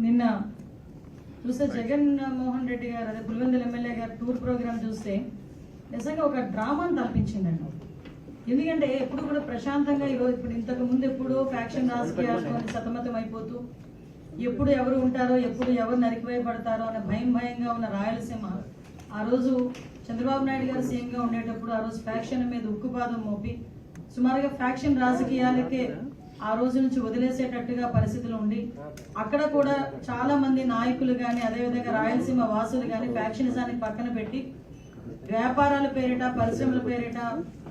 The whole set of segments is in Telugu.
నిన్న చూస్తే జగన్మోహన్ రెడ్డి గారు అదే పులివెందుల ఎమ్మెల్యే గారు టూర్ ప్రోగ్రామ్ చూస్తే నిజంగా ఒక డ్రామాను తలపించిందండి. ఎందుకంటే ఎప్పుడు కూడా ప్రశాంతంగా ఇప్పుడు ఇంతకు ముందు ఎప్పుడు ఫ్యాక్షన్ రాజకీయాలతో సతమతం అయిపోతూ ఎప్పుడు ఎవరు ఉంటారో ఎప్పుడు ఎవరు నరికివేయబడతారో అనే భయంగా ఉన్న రాయలసీమ ఆ రోజు చంద్రబాబు నాయుడు గారు సీఎంగా ఉండేటప్పుడు ఆ రోజు ఫ్యాక్షన్ మీద ఉక్కుపాదం మోపి సుమారుగా ఫ్యాక్షన్ రాజకీయాలకే ఆ రోజు నుంచి వదిలేసేటట్టుగా పరిస్థితులు ఉండి అక్కడ కూడా చాలా మంది నాయకులు కానీ అదేవిధంగా రాయలసీమ వాసులు కానీ ఫ్యాక్షనిజాన్ని పక్కన పెట్టి వ్యాపారాల పేరిట పరిశ్రమల పేరిట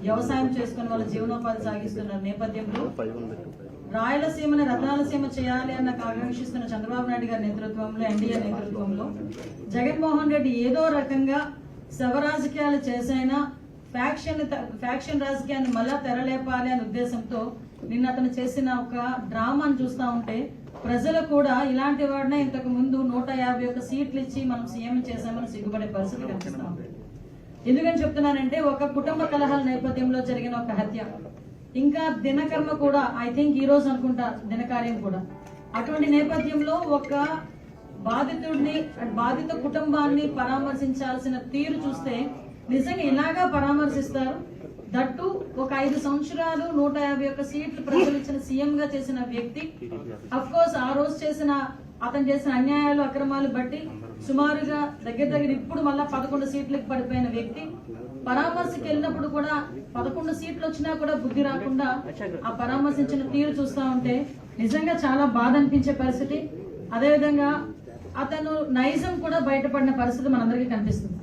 వ్యవసాయం చేసుకుని వాళ్ళ జీవనోపాధి సాగిస్తున్న నేపథ్యంలో రాయలసీమని రత్నాలసీమ చేయాలి అన్న ఆకాంక్షిస్తున్న చంద్రబాబు నాయుడు గారి నేతృత్వంలో ఎన్డీఏ నేతృత్వంలో జగన్మోహన్ రెడ్డి ఏదో రకంగా శవ రాజకీయాలు చేసైనా ఫ్యాక్షన్ రాజకీయాన్ని మళ్ళా తెరలేపాలి అనే ఉద్దేశంతో నిన్న అతను చేసిన ఒక డ్రామాను చూస్తూ ఉంటే ప్రజలు కూడా ఇలాంటి వాడినే ఇంతకు ముందు 151 సీట్లు ఇచ్చి మనం సీఎం చేశామని సిగ్గుపడే పరిస్థితి కనిపిస్తా ఉంది. ఎందుకని చెప్తున్నానంటే ఒక కుటుంబ కలహాల నేపథ్యంలో జరిగిన ఒక హత్య, ఇంకా దినకర్మ కూడా ఐ థింక్ ఈ రోజు అనుకుంటా దినకార్యం కూడా, అటువంటి నేపథ్యంలో ఒక బాధిత కుటుంబాన్ని పరామర్శించాల్సిన తీరు చూస్తే నిజంగా ఇలాగా పరామర్శిస్తారు. దట్టు ఒక 5 సంవత్సరాలు 151 సీట్లు ప్రజలు ఇచ్చిన సీఎం గా చేసిన వ్యక్తి అఫ్ కోర్స్ ఆ రోజు అతను చేసిన అన్యాయాలు అక్రమాలు బట్టి సుమారుగా దగ్గర ఇప్పుడు మళ్ళా 11 సీట్లకు పడిపోయిన వ్యక్తి పరామర్శకి వెళ్ళినప్పుడు కూడా 11 సీట్లు వచ్చినా కూడా బుద్ధి రాకుండా ఆ పరామర్శించిన తీరు చూస్తా ఉంటే నిజంగా చాలా బాధ అనిపించే పరిస్థితి. అదేవిధంగా అతను నైజం కూడా బయటపడిన పరిస్థితి మనందరికీ కనిపిస్తుంది.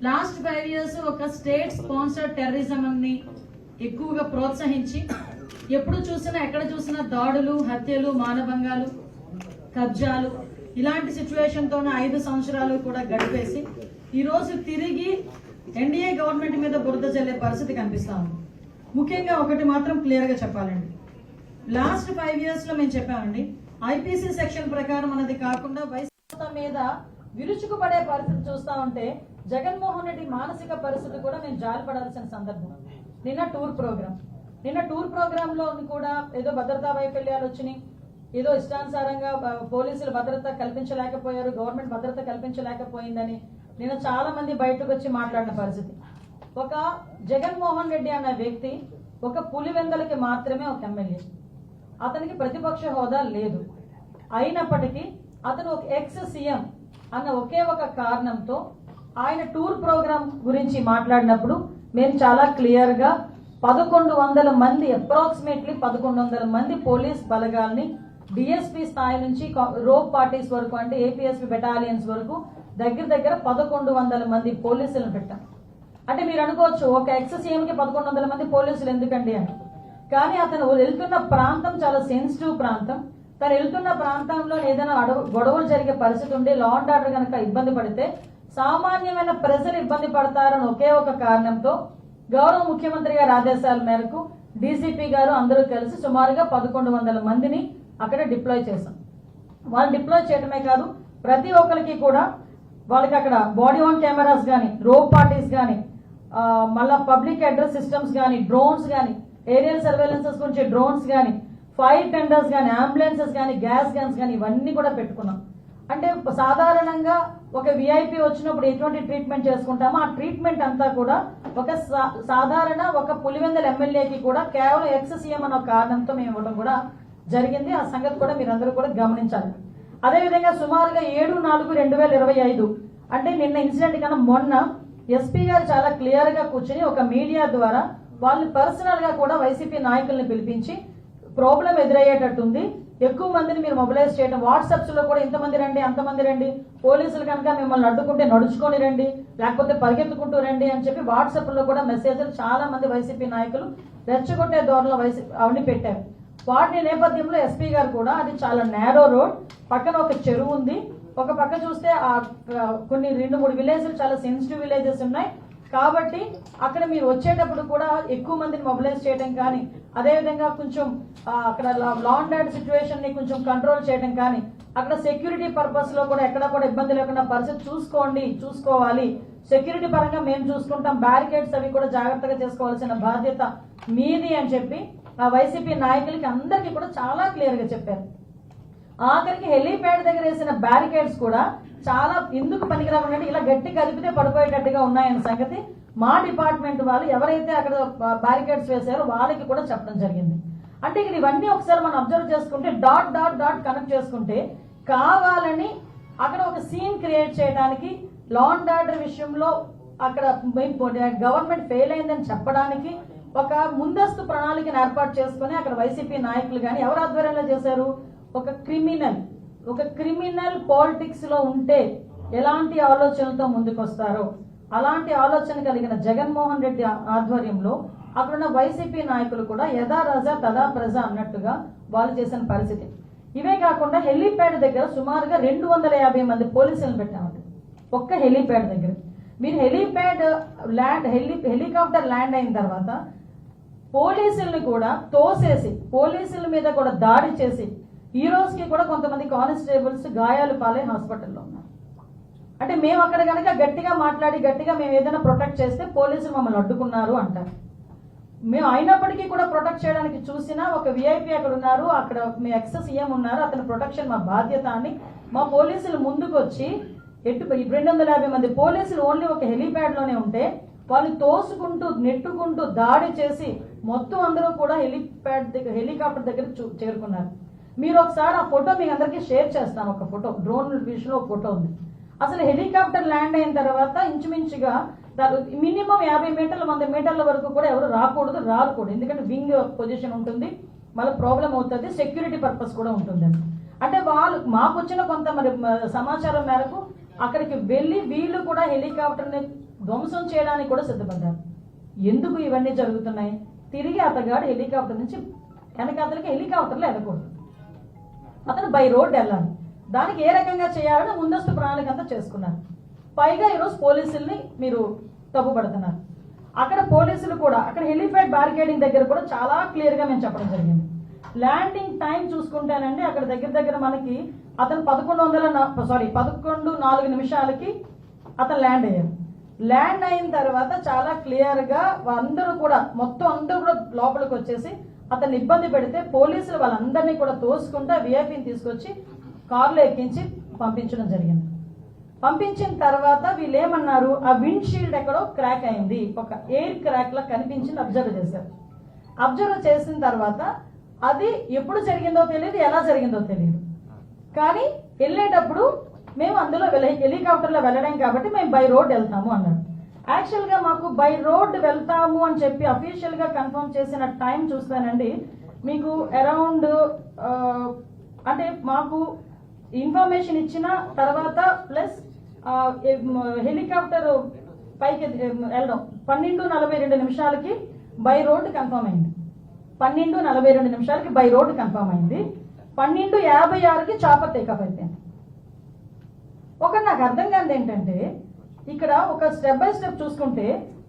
లాస్ట్ 5 years ఒక స్టేట్ స్పాన్సర్డ్ టెర్రరిజం ని ఎక్కువగా ప్రోత్సహించి ఎప్పుడు చూసినా ఎక్కడ చూసినా దాడులు, హత్యలు, మానభంగాలు, కబ్జాలు ఇలాంటి సిచ్యువేషన్ తోనే 5 సంవత్సరాలు కూడా గడిపేసి ఈ రోజు తిరిగి ఎన్డీఏ గవర్నమెంట్ మీద బురద జల్లే పరిస్థితి కనిపిస్తా ఉంది. ముఖ్యంగా ఒకటి మాత్రం క్లియర్ గా చెప్పాలండి, లాస్ట్ 5 years లో మేము చెప్పామండి, ఐపీసీ సెక్షన్ ప్రకారం అన్నది కాకుండా వైసీపీ మీద విరుచుకుపడే పరిస్థితి చూస్తా ఉంటే జగన్మోహన్ రెడ్డి మానసిక పరిస్థితి కూడా మేము జాలిపడాల్సిన సందర్భం. నిన్న టూర్ ప్రోగ్రామ్ లో కూడా ఏదో భద్రతా వైఫల్యాలు వచ్చినాయి, ఏదో ఇష్టానుసారంగా పోలీసులు భద్రత కల్పించలేకపోయారు, గవర్నమెంట్ భద్రత కల్పించలేకపోయిందని నిన్న చాలా మంది బయటకు వచ్చి మాట్లాడిన పరిస్థితి. ఒక జగన్మోహన్ రెడ్డి అన్న వ్యక్తి ఒక పులివెందలకి మాత్రమే ఒక ఎమ్మెల్యే, అతనికి ప్రతిపక్ష హోదా లేదు. అయినప్పటికీ అతను ఒక ఎక్స్ సీఎం అన్న ఒకే ఒక కారణంతో ఆయన టూర్ ప్రోగ్రామ్ గురించి మాట్లాడినప్పుడు మేము చాలా క్లియర్ గా 1100 మంది అప్రాక్సిమేట్లీ 1100 మంది పోలీస్ బలగాల్ని డిఎస్పీ స్థాయి నుంచి రోప్ పార్టీస్ వరకు అంటే ఏపీఎస్పీ బెటాలియన్స్ వరకు దగ్గర 1100 మంది పోలీసులను పెట్టాం. అంటే మీరు అనుకోవచ్చు ఒక ఎక్స్ సీఎం కి 1100 మంది పోలీసులు ఎందుకండి అని, కానీ అతను వెళ్తున్న ప్రాంతం చాలా సెన్సిటివ్ ప్రాంతం. తను వెళ్తున్న ప్రాంతంలో ఏదైనా గొడవలు జరిగే పరిస్థితి ఉండి లా అండ్ ఆర్డర్ కనుక ఇబ్బంది పడితే సామాన్యమైన ప్రజలు ఇబ్బంది పడతారని ఒకే ఒక కారణంతో గౌరవ ముఖ్యమంత్రి గారి ఆదేశాల మేరకు డీసీపీ గారు అందరూ కలిసి సుమారుగా 1100 మందిని అక్కడ డిప్లాయ్ చేశాం. వాళ్ళు డిప్లాయ్ చేయడమే కాదు, ప్రతి ఒక్కరికి కూడా వాళ్ళకి అక్కడ బాడీ ఆన్ కెమెరాస్ కానీ, రోప్ పార్టీస్ కానీ, మళ్ళా పబ్లిక్ అడ్రస్ సిస్టమ్స్ కానీ, డ్రోన్స్ కానీ, ఏరియల్ సర్వేలెన్సెస్ గురించి డ్రోన్స్ కానీ, ఫైర్ టెండర్స్ కానీ, అంబులెన్సెస్ కానీ, గ్యాస్ గన్స్ కానీ ఇవన్నీ కూడా పెట్టుకున్నాం. అంటే సాధారణంగా ఒక విఐపి వచ్చినప్పుడు ఎటువంటి ట్రీట్మెంట్ చేసుకుంటామో ఆ ట్రీట్మెంట్ అంతా కూడా ఒక సాధారణ ఒక పులివెందుల ఎమ్మెల్యేకి కూడా కేవలం ఎక్స్ సీఎం అన్న కారణంతో మేము ఇవ్వడం కూడా జరిగింది. ఆ సంగతి కూడా మీరందరూ కూడా గమనించాలి. అదేవిధంగా సుమారుగా 7/4/2025 అంటే నిన్న ఇన్సిడెంట్ కన్నా మొన్న ఎస్పీ గారు చాలా క్లియర్ గా కూర్చుని ఒక మీడియా ద్వారా వాళ్ళని పర్సనల్ గా కూడా వైసీపీ నాయకుల్ని పిలిపించి ప్రాబ్లం ఎదురయ్యేటట్టుంది, ఎక్కువ మందిని మీరు మొబిలైజ్ చేయడం, వాట్సాప్స్ లో కూడా ఇంతమంది రండి అంతమంది రండి, పోలీసులు కనుక మిమ్మల్ని అడ్డుకుంటే నడుచుకొని రండి లేకపోతే పరిగెత్తుకుంటూ రండి అని చెప్పి వాట్సాప్ లో కూడా మెసేజ్లు చాలా మంది వైసీపీ నాయకులు రెచ్చగొట్టే ధోరణిలో అవన్నీ పెట్టారు. వాటి నేపథ్యంలో ఎస్పీ గారు కూడా అది చాలా నేరో రోడ్, పక్కన ఒక చెరువు ఉంది, ఒక పక్క చూస్తే కొన్ని 2-3 విలేజ్లు చాలా సెన్సిటివ్ విలేజెస్ ఉన్నాయి కాబట్టి అక్కడ మీరు వచ్చేటప్పుడు కూడా ఎక్కువ మందిని మొబిలైజ్ చేయడం కానీ, అదేవిధంగా కొంచెం అక్కడ లా అండ్ ఆర్డర్ సిచ్యువేషన్ ని కొంచెం కంట్రోల్ చేయడం కానీ, అక్కడ సెక్యూరిటీ పర్పస్ లో కూడా ఎక్కడ కూడా ఇబ్బంది లేకుండా పరిస్థితి చూసుకోవాలి, సెక్యూరిటీ పరంగా మేము చూసుకుంటాం, బ్యారికేడ్స్ అవి కూడా జాగ్రత్తగా చేసుకోవాల్సిన బాధ్యత మీది అని చెప్పి ఆ వైసీపీ నాయకులకి అందరికీ కూడా చాలా క్లియర్ గా చెప్పారు. ఆఖరికి హెలీప్యాడ్ దగ్గర వేసిన బ్యారికేడ్స్ కూడా చాలా ఎందుకు పనికిరాకుండా ఇలా గట్టి కలిపితే పడిపోయేటట్టుగా ఉన్నాయన్న సంగతి మా డిపార్ట్మెంట్ వాళ్ళు ఎవరైతే అక్కడ బ్యారికేడ్స్ వేసారో వాళ్ళకి కూడా చెప్పడం జరిగింది. అంటే ఇక్కడ ఇవన్నీ ఒకసారి మనం అబ్జర్వ్ చేసుకుంటే డాట్ డాట్ డాట్ కనెక్ట్ చేసుకుంటే కావాలని అక్కడ ఒక సీన్ క్రియేట్ చేయడానికి, లా అండ్ ఆర్డర్ విషయంలో అక్కడ గవర్నమెంట్ ఫెయిల్ అయిందని చెప్పడానికి ఒక ముందస్తు ప్రణాళికను ఏర్పాటు చేసుకుని అక్కడ వైసీపీ నాయకులు కానీ ఎవరు ఆధ్వర్యంలో చేశారు, ఒక క్రిమినల్ పాలిటిక్స్ లో ఉంటే ఎలాంటి ఆలోచనలతో ముందుకొస్తారో అలాంటి ఆలోచన కలిగిన జగన్మోహన్ రెడ్డి ఆధ్వర్యంలో అక్కడున్న వైసీపీ నాయకులు కూడా యథా రాజా తదా ప్రజ అన్నట్టుగా వాళ్ళు చేసిన పరిస్థితి. ఇవే కాకుండా హెలీప్యాడ్ దగ్గర సుమారుగా 250 మంది పోలీసులను పెట్టామండి ఒక్క హెలీప్యాడ్ దగ్గర. మీరు హెలీప్యాడ్ హెలికాప్టర్ ల్యాండ్ అయిన తర్వాత పోలీసుల్ని కూడా తోసేసి పోలీసుల మీద కూడా దాడి చేసి ఈ రోజుకి కూడా కొంతమంది కానిస్టేబుల్స్ గాయాలు పాలై హాస్పిటల్లో ఉన్నారు. అంటే మేము అక్కడ కనుక గట్టిగా మాట్లాడి గట్టిగా మేము ఏదైనా ప్రొటెక్ట్ చేస్తే పోలీసులు మమ్మల్ని అడ్డుకున్నారు అంటారు. మేము అయినప్పటికీ కూడా ప్రొటెక్ట్ చేయడానికి చూసినా ఒక విఐపీ అక్కడ ఉన్నారు, అక్కడ మీ ఎక్స్ సీఎం ఉన్నారు, అతని ప్రొటెక్షన్ మా బాధ్యత అని మా పోలీసులు ముందుకు వచ్చి 250 మంది పోలీసులు ఓన్లీ ఒక హెలీప్యాడ్ లోనే ఉంటే వాళ్ళు తోసుకుంటూ నెట్టుకుంటూ దాడి చేసి మొత్తం అందరూ కూడా హెలికాప్టర్ దగ్గర చేరుకున్నారు. మీరు ఒకసారి ఆ ఫోటో మీకు అందరికీ షేర్ చేస్తాను. ఒక ఫోటో డ్రోన్ విషయంలో ఒక ఫోటో ఉంది. అసలు హెలికాప్టర్ ల్యాండ్ అయిన తర్వాత ఇంచుమించుగా మినిమం 50 మీటర్ల 100 మీటర్ల వరకు కూడా ఎవరు రాకూడదు. ఎందుకంటే వింగ్ పొజిషన్ ఉంటుంది, మళ్ళీ ప్రాబ్లం అవుతుంది, సెక్యూరిటీ పర్పస్ కూడా ఉంటుంది. అంటే వాళ్ళు మాకు వచ్చిన కొంత మరి సమాచారం మేరకు అక్కడికి వెళ్ళి వీళ్ళు కూడా హెలికాప్టర్ని ధ్వంసం చేయడానికి కూడా సిద్ధపడ్డారు. ఎందుకు ఇవన్నీ జరుగుతున్నాయి? తిరిగి అతగాడు హెలికాప్టర్ నుంచి వెనకాతలకి హెలికాప్టర్లో వెళ్ళకూడదు, అతను బై రోడ్ వెళ్ళాలి. దానికి ఏ రకంగా చేయాలని ముందస్తు ప్రణాళిక అంతా చేసుకున్నారు. పైగా ఈరోజు పోలీసుల్ని మీరు తప్పుపడుతున్నారు. అక్కడ పోలీసులు కూడా అక్కడ హెలిప్యాడ్ బ్యారికేడింగ్ దగ్గర కూడా చాలా క్లియర్గా మేము చెప్పడం జరిగింది. ల్యాండింగ్ టైం చూసుకుంటేనండి అక్కడ దగ్గర మనకి అతను 11:04 అతను ల్యాండ్ అయ్యారు. ల్యాండ్ అయిన తర్వాత చాలా క్లియర్గా అందరూ కూడా లోపలికి వచ్చేసి అతన్ని ఇబ్బంది పెడితే పోలీసులు వాళ్ళందరినీ కూడా తోసుకుంటా విఐపీని తీసుకొచ్చి కారులో ఎక్కించి పంపించడం జరిగింది. పంపించిన తర్వాత వీళ్ళు ఏమన్నారు, ఆ విండ్ షీల్డ్ ఎక్కడో క్రాక్ అయింది, ఒక ఎయిర్ క్రాక్ లా కనిపించింది. అబ్జర్వ్ చేశారు. అబ్జర్వ్ చేసిన తర్వాత అది ఎప్పుడు జరిగిందో తెలియదు, ఎలా జరిగిందో తెలియదు. కానీ వెళ్ళేటప్పుడు మేము అందులో హెలికాప్టర్లో వెళ్ళడం కాబట్టి మేము బై రోడ్ వెళ్తాము అన్నారు. యాక్చువల్గా మాకు బై రోడ్ వెళ్తాము అని చెప్పి అఫీషియల్గా కన్ఫర్మ్ చేసిన టైం చూస్తానండి మీకు అరౌండ్ అంటే మాకు ఇన్ఫర్మేషన్ ఇచ్చిన తర్వాత ప్లస్ హెలికాప్టర్ పైకి వెళ్ళడం 12:42 బై రోడ్ కన్ఫర్మ్ అయింది. 12:42 బై రోడ్ కన్ఫర్మ్ అయింది. 12:56 చాపర్ టేకాఫ్ అయిపోయింది. ఒకటి నాకు అర్థం కాదు ఏంటంటే ఇక్కడ ఒక స్టెప్ బై స్టెప్ చూసుకుంటే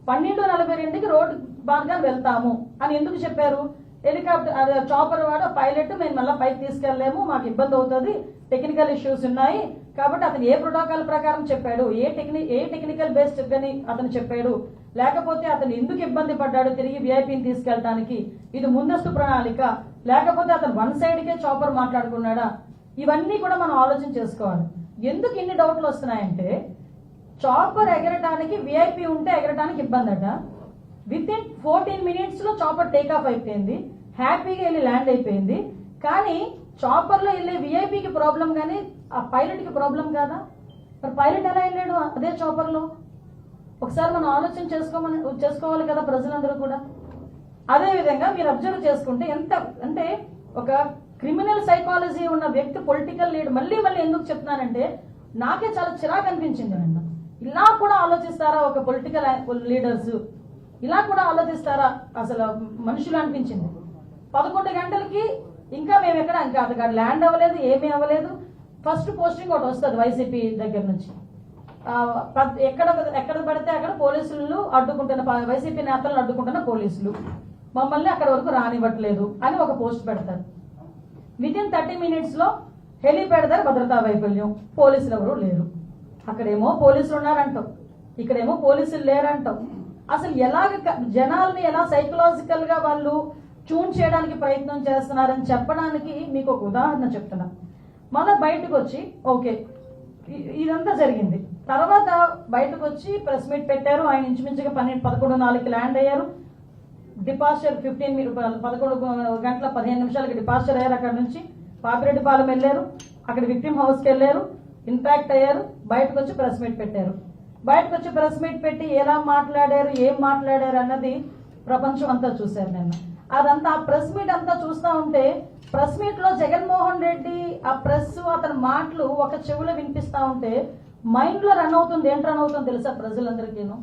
12:42 రోడ్ మార్గాన్ని వెళ్తాము అని ఎందుకు చెప్పారు? హెలికాప్టర్ చాపర్ వాడు పైలట్ మేము మళ్ళీ పైకి తీసుకెళ్లేము, మాకు ఇబ్బంది అవుతుంది, టెక్నికల్ ఇష్యూస్ ఉన్నాయి కాబట్టి అతను ఏ ప్రోటోకాల్ ప్రకారం చెప్పాడు, ఏ టెక్నికల్ బేస్డ్ అని అతను చెప్పాడు, లేకపోతే అతను ఎందుకు ఇబ్బంది పడ్డాడు తిరిగి విఐపీని తీసుకెళ్ళడానికి, ఇది ముందస్తు ప్రణాళిక, లేకపోతే అతను వన్ సైడ్కే చాపర్ మాట్లాడుకున్నాడా, ఇవన్నీ కూడా మనం ఆలోచన చేసుకోవాలి. ఎందుకు ఇన్ని డౌట్లు వస్తున్నాయంటే చాపర్ ఎగరటానికి విఐపీ ఉంటే ఎగరటానికి ఇబ్బంది అట. విత్-ఇన్ 14 minutes లో చాపర్ టేకాఫ్ అయిపోయింది, హ్యాపీగా వెళ్ళి ల్యాండ్ అయిపోయింది. కానీ చాపర్లో వెళ్ళే విఐపీకి ప్రాబ్లం కానీ ఆ పైలట్కి ప్రాబ్లం కాదా? మరి పైలట్ ఎలా వెళ్ళాడు అదే చాపర్లో? ఒకసారి మనం ఆలోచన చేసుకోవాలి కదా ప్రజలందరూ కూడా. అదేవిధంగా మీరు అబ్జర్వ్ చేసుకుంటే ఎంత అంటే ఒక క్రిమినల్ సైకాలజీ ఉన్న వ్యక్తి పొలిటికల్ లీడర్ మళ్ళీ ఎందుకు చెప్తున్నానంటే నాకే చాలా చిరాకు అనిపించింది. అన్న ఇలా కూడా ఆలోచిస్తారా ఒక పొలిటికల్ లీడర్స్, ఇలా కూడా ఆలోచిస్తారా అసలు మనుషులు అనిపించింది. 11 గంటలకి ఇంకా మేము ఇంకా అతగాడు ల్యాండ్ అవ్వలేదు, ఏమీ అవ్వలేదు. ఫస్ట్ పోస్టింగ్ ఒకటి వస్తుంది వైసీపీ దగ్గర నుంచి, ఎక్కడ పడితే అక్కడ పోలీసులు అడ్డుకుంటున్న వైసీపీ నేతలను అడ్డుకుంటున్న పోలీసులు మమ్మల్ని అక్కడ వరకు రానివ్వట్లేదు అని ఒక పోస్ట్ పెడతారు. విత్-ఇన్ 30 minutes హెలిప్యాడ్ దగ్గర భద్రతా వైఫల్యం, పోలీసులు ఎవరు లేరు. అక్కడేమో పోలీసులు ఉన్నారంటాం, ఇక్కడేమో పోలీసులు లేరంటాం. అసలు జనాల్ని ఎలా సైకలాజికల్ గా వాళ్ళు ట్యూన్ చేయడానికి ప్రయత్నం చేస్తున్నారని చెప్పడానికి మీకు ఒక ఉదాహరణ చెప్తున్నా. మళ్ళీ బయటకు వచ్చి ఓకే ఇదంతా జరిగింది. తర్వాత బయటకు వచ్చి ప్రెస్ మీట్ పెట్టారు. ఆయన ఇంచుమించుగా 11:04కి ల్యాండ్ అయ్యారు. డిపార్చర్ 11 గంటల 15 నిమిషాలకి డిపార్చర్ అయ్యారు. అక్కడ నుంచి పాపిరెడ్డిపాలెం వెళ్ళారు. అక్కడ విక్టిమ్ హౌస్కి వెళ్ళారు. ఇంపాక్ట్ అయ్యారు. బయటకు వచ్చి ప్రెస్ మీట్ పెట్టారు. బయటకు వచ్చి ప్రెస్ మీట్ పెట్టి ఎలా మాట్లాడారు, ఏం మాట్లాడారు అన్నది ప్రపంచం అంతా చూశారు నిన్న. అదంతా ఆ ప్రెస్ మీట్ అంతా చూస్తూ ఉంటే ప్రెస్ మీట్ లో జగన్మోహన్ రెడ్డి ఆ ప్రెస్ అతని మాటలు ఒక చెవులో వినిపిస్తా ఉంటే మైండ్ లో రన్ అవుతుంది. ఏంటి రన్ అవుతుంది తెలుసా ప్రజలందరికీను?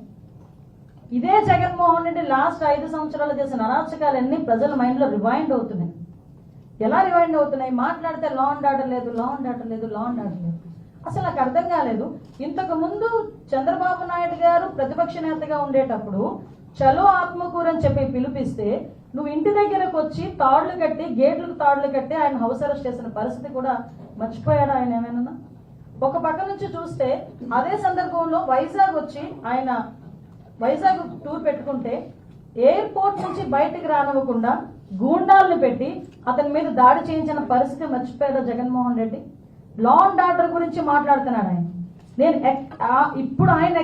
ఇదే జగన్మోహన్ రెడ్డి లాస్ట్ 5 సంవత్సరాలు చేసిన అరాచకాలన్నీ ప్రజల మైండ్ లో రివైండ్ అవుతున్నాయి. ఎలా రివైండ్ అవుతున్నాయి? మాట్లాడితే లా అండ్ ఆర్డర్ లేదు, లా అండ్ ఆర్డర్ లేదు, లా అండ్ ఆర్డర్ లేదు. అసలు నాకు అర్థం కాలేదు. ఇంతకు ముందు చంద్రబాబు నాయుడు గారు ప్రతిపక్ష నేతగా ఉండేటప్పుడు చలో ఆత్మకూరు అని చెప్పి పిలిపిస్తే నువ్వు ఇంటి దగ్గరకు వచ్చి తాళ్లు కట్టి, గేట్లకు తాళ్లు కట్టి ఆయన హౌస్ అరెస్ట్ చేసిన పరిస్థితి కూడా మర్చిపోయాడు ఆయన ఏమైనా? ఒక పక్క నుంచి చూస్తే అదే సందర్భంలో వైజాగ్ వచ్చి ఆయన వైజాగ్ టూర్ పెట్టుకుంటే ఎయిర్పోర్ట్ నుంచి బయటికి రానివ్వకుండా గూండాలను పెట్టి అతని మీద దాడి చేయించిన పరిస్థితి మర్చిపోయాడు Jaganmohan Reddy. Law and order గురించి మాట్లాడుతున్నాడు ఆయన. నేను ఇప్పుడు ఆయన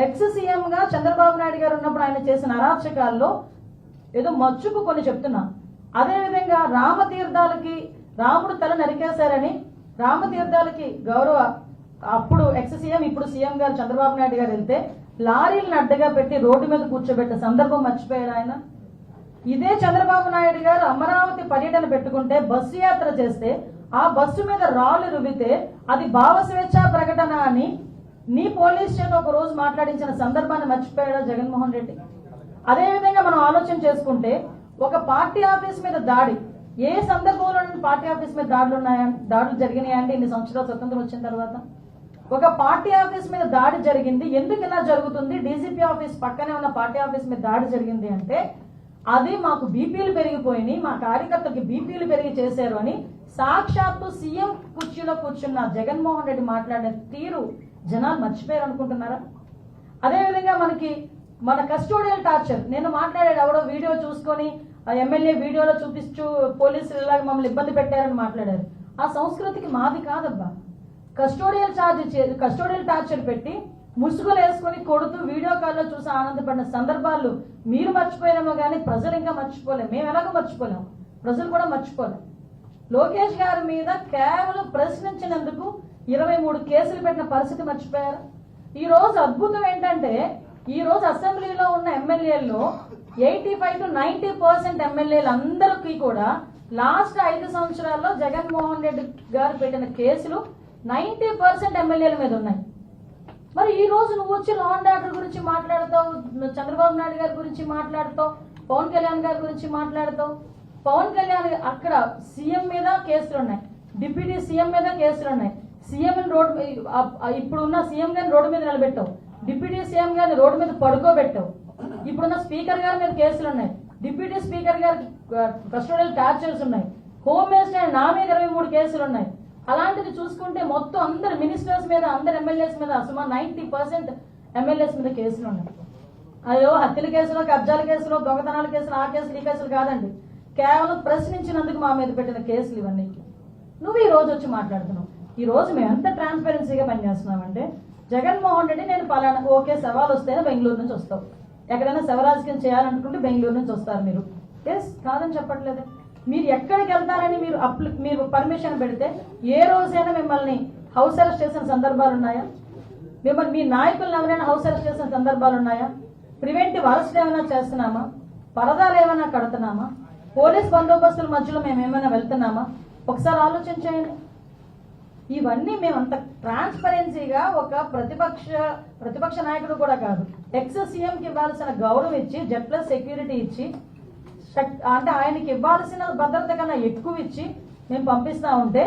ఎక్స్ సీఎం గా చంద్రబాబు నాయుడు గారు ఉన్నప్పుడు ఆయన చేసిన అరాచకాల్లో ఏదో మచ్చుకు కొన్ని చెప్తున్నా. అదేవిధంగా రామతీర్థాలకి రాముడు తల నరికేశారని రామతీర్థాలకి గౌరవ అప్పుడు ఎక్స్ సీఎం ఇప్పుడు సీఎం గారు చంద్రబాబు నాయుడు గారు వెళ్తే లారీలను అడ్డగా పెట్టి రోడ్డు మీద కూర్చోబెట్టే సందర్భం మర్చిపోయాడు ఆయన. ఇదే చంద్రబాబు నాయుడు గారు అమరావతి పర్యటన పెట్టుకుంటే బస్సు యాత్ర చేస్తే ఆ బస్సు మీద రాళ్లు రువితే అది భావ స్వేచ్ఛా ప్రకటన అని నీ పోలీస్ చేత ఒక రోజు మాట్లాడించిన సందర్భాన్ని మర్చిపోయాడా జగన్మోహన్ రెడ్డి? అదేవిధంగా మనం ఆలోచన చేసుకుంటే ఒక పార్టీ ఆఫీస్ మీద దాడి ఏ సందర్భంలో పార్టీ ఆఫీస్ మీద దాడులు జరిగినాయండి ఇన్ని సంవత్సరాలు స్వతంత్రం వచ్చిన తర్వాత? ఒక పార్టీ ఆఫీస్ మీద దాడి జరిగింది. ఎందుకు ఇలా జరుగుతుంది? డీజీపీ ఆఫీస్ పక్కనే ఉన్న పార్టీ ఆఫీస్ మీద దాడి జరిగింది అంటే అది మాకు బీపీలు పెరిగిపోయినాయి, మా కార్యకర్తలకి బీపీలు పెరిగి చేశారు అని సాక్షాత్తు సీఎం కుర్చీలో కూర్చున్న జగన్మోహన్ రెడ్డి మాట్లాడిన తీరు జనాలు మర్చిపోయారు అనుకుంటున్నారా? అదేవిధంగా మన కస్టోడియల్ టార్చర్ నేను మాట్లాడాడు ఎవడో వీడియో చూసుకొని ఎమ్మెల్యే వీడియోలో చూపిస్తూ పోలీసులు ఇలాగ మమ్మల్ని ఇబ్బంది పెట్టారని మాట్లాడారు. ఆ సంస్కృతికి మాది కాదబ్బా. కస్టోడియల్ టార్చర్ పెట్టి ముసుగులు వేసుకొని కొడుతూ వీడియో కాల్లో చూసి ఆనందపడిన సందర్భాలు మీరు మర్చిపోయామో కానీ ప్రజలు ఇంకా మర్చిపోలేము. మేము ఎలాగో మర్చిపోలేము, ప్రజలు కూడా మర్చిపోలేము. లోకేష్ గారి మీద కేవలం ప్రశ్నించినందుకు 23 కేసులు పెట్టిన పరిస్థితి మర్చిపోయారు. ఈ రోజు అద్భుతం ఏంటంటే ఈ రోజు అసెంబ్లీలో ఉన్న ఎమ్మెల్యేల్లో 85 to 90% ఎమ్మెల్యేలు అందరికీ కూడా లాస్ట్ 5 సంవత్సరాల్లో జగన్మోహన్ రెడ్డి గారు పెట్టిన కేసులు 90% ఎమ్మెల్యేల మీద ఉన్నాయి. మరి ఈ రోజు నువ్వు వచ్చి లా అండ్ ఆర్డర్ గురించి మాట్లాడతావు, చంద్రబాబు నాయుడు గారి గురించి మాట్లాడతావు, పవన్ కళ్యాణ్ గారి గురించి మాట్లాడతావు. పవన్ కళ్యాణ్ అక్కడ సీఎం మీద కేసులు ఉన్నాయి, డిప్యూటీ సీఎం మీద కేసులు ఉన్నాయి. సీఎం ఇప్పుడున్న సీఎం గారిని రోడ్డు మీద నిలబెట్టావు, డిప్యూటీ సీఎం గారిని రోడ్డు మీద పడుకోబెట్టావు. ఇప్పుడున్న స్పీకర్ గారి మీద కేసులు ఉన్నాయి, డిప్యూటీ స్పీకర్ గారికి కస్టోడియల్ టార్చర్స్ ఉన్నాయి, హోమ్ మినిస్టర్ నా మీద 23 కేసులు ఉన్నాయి. అలాంటిది చూసుకుంటే మొత్తం అందరు మినిస్టర్స్ మీద అందరు ఎమ్మెల్యేస్ మీద సుమారు 90% ఎమ్మెల్యేస్ మీద కేసులు ఉన్నాయి. అయ్యో హత్యల కేసులో, కబ్జాల కేసులో, దొంగతనాల కేసులు, ఆ కేసులు ఈ కేసులు కాదండి, కేవలం ప్రశ్నించినందుకు మా మీద పెట్టిన కేసులు ఇవన్నీ. నువ్వు ఈ రోజు వచ్చి మాట్లాడుతున్నావు. ఈ రోజు మేము ఎంత ట్రాన్స్పరెన్సీగా పనిచేస్తున్నామంటే జగన్మోహన్ రెడ్డి నేను పలానా ఓకే సవాల్ వస్తేనే బెంగళూరు నుంచి వస్తావు, ఎక్కడైనా శవరాజకీయం చేయాలనుకుంటే బెంగళూరు నుంచి వస్తారు మీరు. ఎస్ కాదని చెప్పట్లేదు. మీరు ఎక్కడికి వెళ్తారని మీరు పర్మిషన్ పెడితే ఏ రోజైనా మిమ్మల్ని హౌస్ అరెస్ట్ చేసిన సందర్భాలు ఉన్నాయా? మిమ్మల్ని మీ నాయకులను ఎవరైనా హౌస్ అరెస్ట్ చేసిన సందర్భాలు ఉన్నాయా? ప్రివెంటివ్ అరెస్ట్ ఏమైనా చేస్తున్నామా? పరదాలు ఏమైనా కడుతున్నామా? పోలీస్ బందోబస్తుల మధ్యలో మేము ఏమైనా వెళ్తున్నామా? ఒకసారి ఆలోచించేయండి. ఇవన్నీ మేము అంత ట్రాన్స్పరెన్సీగా ఒక ప్రతిపక్ష నాయకుడు కూడా కాదు, ఎక్స్ సీఎంకి ఇవ్వాల్సిన గౌరవం ఇచ్చి జెడ్ ప్లస్ సెక్యూరిటీ ఇచ్చి అంటే ఆయనకి ఇవ్వాల్సిన భద్రత కన్నా ఎక్కువ ఇచ్చి మేము పంపిస్తా ఉంటే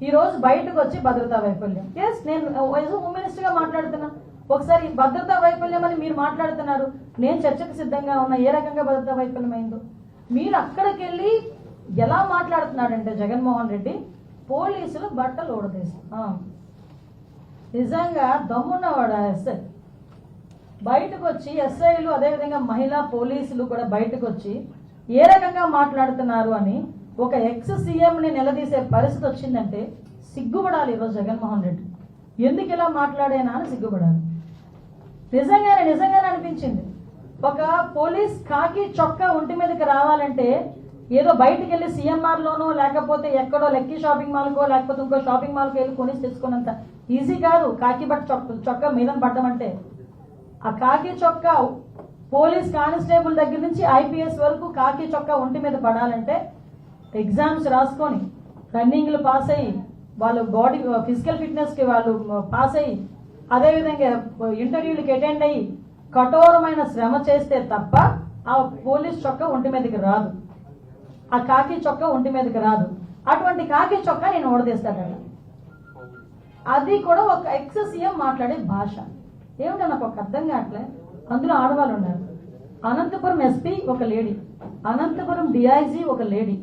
ఈ రోజు బయటకు వచ్చి భద్రతా వైఫల్యం. ఎస్ నేను హోమ్ మినిస్టర్ గా మాట్లాడుతున్నా. ఒకసారి భద్రతా వైఫల్యం అని మీరు మాట్లాడుతున్నారు, నేను చర్చకు సిద్ధంగా ఉన్నా. ఏ రకంగా భద్రతా వైఫల్యం అయిందో మీరు అక్కడికి వెళ్ళి ఎలా మాట్లాడుతున్నాడంటే జగన్మోహన్ రెడ్డి పోలీసులు బట్టలు ఊడదీసి నిజంగా దమ్మున్నవాడు ఎస్ఐ బయటకు వచ్చి, ఎస్ఐలు అదేవిధంగా మహిళా పోలీసులు కూడా బయటకు వచ్చి ఏ రకంగా మాట్లాడుతున్నారు అని ఒక ఎక్స్ సీఎంని నిలదీసే పరిస్థితి వచ్చిందంటే సిగ్గుపడాలి ఈరోజు జగన్మోహన్ రెడ్డి. ఎందుకు ఇలా మాట్లాడేనా అని సిగ్గుపడాలి. నిజంగానే అనిపించింది. ఒక పోలీస్ కాకి చొక్కా ఒంటి మీదకి రావాలంటే ఏదో బయటికి వెళ్ళి సిఎంఆర్ లోనో లేకపోతే ఎక్కడో లక్కీ షాపింగ్ మాల్కో లేకపోతే ఇంకో షాపింగ్ మాల్కో వెళ్ళి కొనేసి తెచ్చుకున్నంత ఈజీ కాదు కాకి చొక్కా మీద పడ్డం అంటే. ఆ కాకి చొక్కా పోలీస్ కానిస్టేబుల్ దగ్గర నుంచి ఐపీఎస్ వరకు కాకి చొక్కా ఒంటి మీద పడాలంటే ఎగ్జామ్స్ రాసుకొని రన్నింగ్లు పాస్ అయ్యి వాళ్ళు బాడీ ఫిజికల్ ఫిట్నెస్కి వాళ్ళు పాస్ అయ్యి అదేవిధంగా ఇంటర్వ్యూలకి అటెండ్ అయ్యి కఠోరమైన శ్రమ చేస్తే తప్ప ఆ పోలీస్ చొక్కా ఒంటి మీదకి రాదు, ఆ కాకి చొక్కా ఒంటి మీదకి రాదు. అటువంటి కాకి చొక్కా నేను ఓడదీస్తాడట. అది కూడా ఒక ఎక్స్ సీఎం మాట్లాడే భాష ఏమిటో నాకు ఒక అర్థం కావట్లే. అందులో ఆడవాళ్ళు ఉన్నారు. అనంతపురం ఎస్పీ ఒక లేడీ, అనంతపురం డిఐజీ ఒక లేడీ,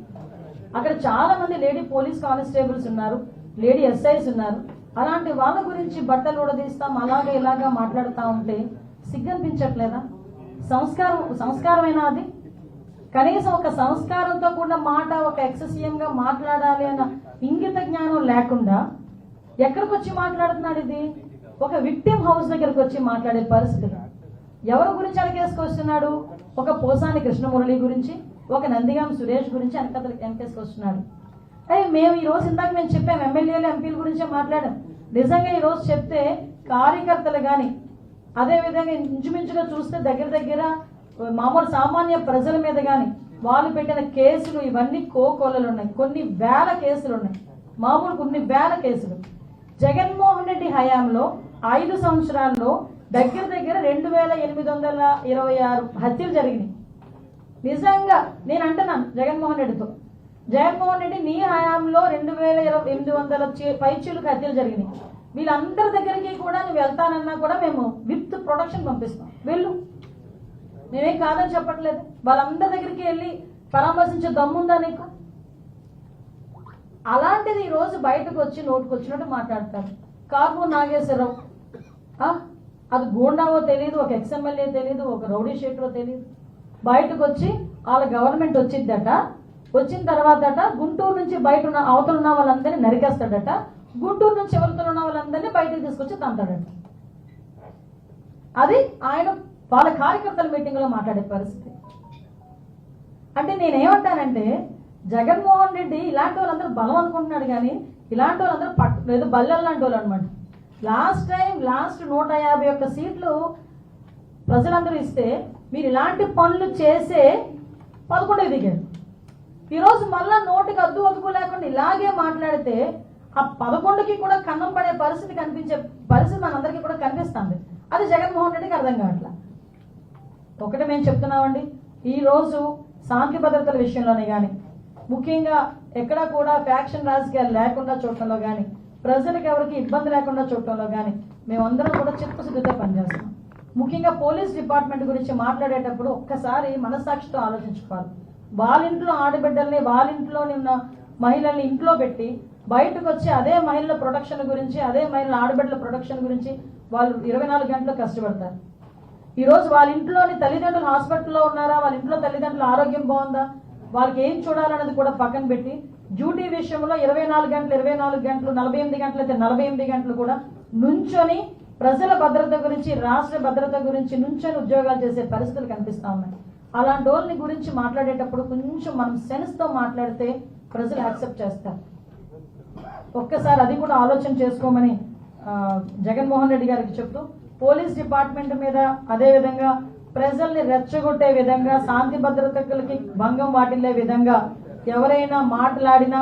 అక్కడ చాలా మంది లేడీ పోలీస్ కానిస్టేబుల్స్ ఉన్నారు, లేడీ ఎస్ఐస్ ఉన్నారు. అలాంటి వాళ్ళ గురించి బట్టలు ఉడదీస్తాం అలాగా ఇలాగా మాట్లాడుతూ ఉంటే సిగ్గనిపించట్లేదా? సంస్కారమేనా అది? కనీసం ఒక సంస్కారంతో కూడిన మాట ఒక ఎక్స్ సీఎంగా మాట్లాడాలి అన్న ఇంగిత జ్ఞానం లేకుండా ఎక్కడికి వచ్చి మాట్లాడుతున్నాడు? ఇది ఒక విక్టిమ్ హౌస్ దగ్గరకు వచ్చి మాట్లాడే పరిస్థితి. ఎవరి గురించి వెనకేసుకొస్తున్నాడు? ఒక పోసాని కృష్ణమురళి గురించి, ఒక నందిగాం సురేష్ గురించి వెనకేసుకొస్తున్నాడు. మేము ఈ రోజు ఇందాక మేము చెప్పాం, ఎమ్మెల్యేలు ఎంపీల గురించే మాట్లాడాం. నిజంగా ఈ రోజు చెప్తే కార్యకర్తలు కానీ అదేవిధంగా ఇంచుమించుగా చూస్తే దగ్గర మామూలు సామాన్య ప్రజల మీద కానీ వాళ్ళు పెట్టిన కేసులు ఇవన్నీ కోకొల్లలు ఉన్నాయి. కొన్ని వేల కేసులు ఉన్నాయి, మామూలు కొన్ని వేల కేసులు. జగన్మోహన్ రెడ్డి హయాంలో 5 సంవత్సరాల్లో దగ్గర 2826 హత్యలు జరిగినాయి. నిజంగా నేను అంటున్నాను జగన్మోహన్ రెడ్డి నీ హయాంలో 2800 పైచీలకు హత్యలు జరిగినాయి. వీళ్ళందరి దగ్గరికి కూడా నువ్వు వెళ్తానన్నా కూడా మేము విత్ ప్రొటెక్షన్ పంపిస్తాం, వెళ్ళు, నేనేం కాదని చెప్పట్లేదు. వాళ్ళందరి దగ్గరికి వెళ్ళి పరామర్శించే దమ్ముందా నీకు? అలాంటిది ఈ రోజు బయటకు వచ్చి నోటుకొచ్చినట్టు మాట్లాడతారు. కార్పూర్ నాగేశ్వరరావు, అది గూండావో తెలియదు, ఒక ఎక్స్ఎమ్మెల్యే తెలియదు, ఒక రౌడీ షీటరో తెలియదు, బయటకు వచ్చి వాళ్ళ గవర్నమెంట్ వచ్చిద్దట, వచ్చిన తర్వాత గుంటూరు నుంచి బయట ఉన్న అవతల ఉన్న వాళ్ళందరినీ నరికేస్తాడట, గుంటూరు నుంచి ఎవరితో ఉన్న వాళ్ళందరినీ బయటకు తీసుకొచ్చి తంతాడట. అది ఆయన వాళ్ళ కార్యకర్తల మీటింగ్ లో మాట్లాడే పరిస్థితి. అంటే నేనేమంటానంటే జగన్మోహన్ రెడ్డి ఇలాంటి వాళ్ళందరూ బలం అనుకుంటున్నాడు కానీ ఇలాంటి వాళ్ళందరూ లేదు బల్లెల లాంటి వాళ్ళు అనమాట. లాస్ట్ 151 సీట్లు ప్రజలందరూ ఇస్తే మీరు ఇలాంటి పనులు చేసే 11 దిగారు. ఈరోజు మళ్ళా నోటికి అద్దు లేకుండా ఇలాగే మాట్లాడితే ఆ 11కి కూడా కన్నం పడే పరిస్థితి కనిపించే పరిస్థితి మనందరికీ కూడా కనిపిస్తుంది. అది జగన్మోహన్ రెడ్డికి అర్థం కావట్లా. ఒకటి మేము చెప్తున్నామండి, ఈ రోజు శాంతి భద్రతల విషయంలోనే కానీ ముఖ్యంగా ఎక్కడా కూడా ఫ్యాక్షన్ రాజకీయాలు లేకుండా చూడటంలో కానీ ప్రజలకు ఎవరికి ఇబ్బంది లేకుండా చూడటంలో కానీ మేమందరం కూడా చిత్తశుద్ధితో పనిచేస్తాం. ముఖ్యంగా పోలీస్ డిపార్ట్మెంట్ గురించి మాట్లాడేటప్పుడు ఒక్కసారి మనస్సాక్షితో ఆలోచించుకోవాలి. వాళ్ళ ఇంట్లో ఆడబిడ్డల్ని వాళ్ళ ఇంట్లోని ఉన్న మహిళల్ని ఇంట్లో పెట్టి బయటకు వచ్చి అదే మహిళల ప్రొటెక్షన్ గురించి అదే మహిళల ఆడబిడ్డల ప్రొటెక్షన్ గురించి వాళ్ళు 24 గంటలు కష్టపడతారు. ఈరోజు వాళ్ళ ఇంట్లోని తల్లిదండ్రులు హాస్పిటల్లో ఉన్నారా, వాళ్ళ ఇంట్లో తల్లిదండ్రుల ఆరోగ్యం బాగుందా, వాళ్ళకి ఏం చూడాలన్నది కూడా పక్కన పెట్టి డ్యూటీ విషయంలో 24 గంటలు 48 గంటలు అయితే 48 గంటలు కూడా నుంచొని ప్రజల భద్రత గురించి రాష్ట్ర భద్రత గురించి నుంచొని ఉద్యోగాలు చేసే పరిస్థితులు కనిపిస్తా ఉన్నాయి. అలాంటి వాళ్ళని గురించి మాట్లాడేటప్పుడు కొంచెం మనం సెన్స్తో మాట్లాడితే ప్రజలు యాక్సెప్ట్ చేస్తారు. ఒక్కసారి అది కూడా ఆలోచన చేసుకోమని జగన్మోహన్ రెడ్డి గారికి చెప్తూ పోలీస్ డిపార్ట్మెంట్ మీద అదేవిధంగా ప్రజల్ని రెచ్చగొట్టే విధంగా శాంతి భద్రతలకి భంగం వాటిల్లే విధంగా ఎవరైనా మాట్లాడినా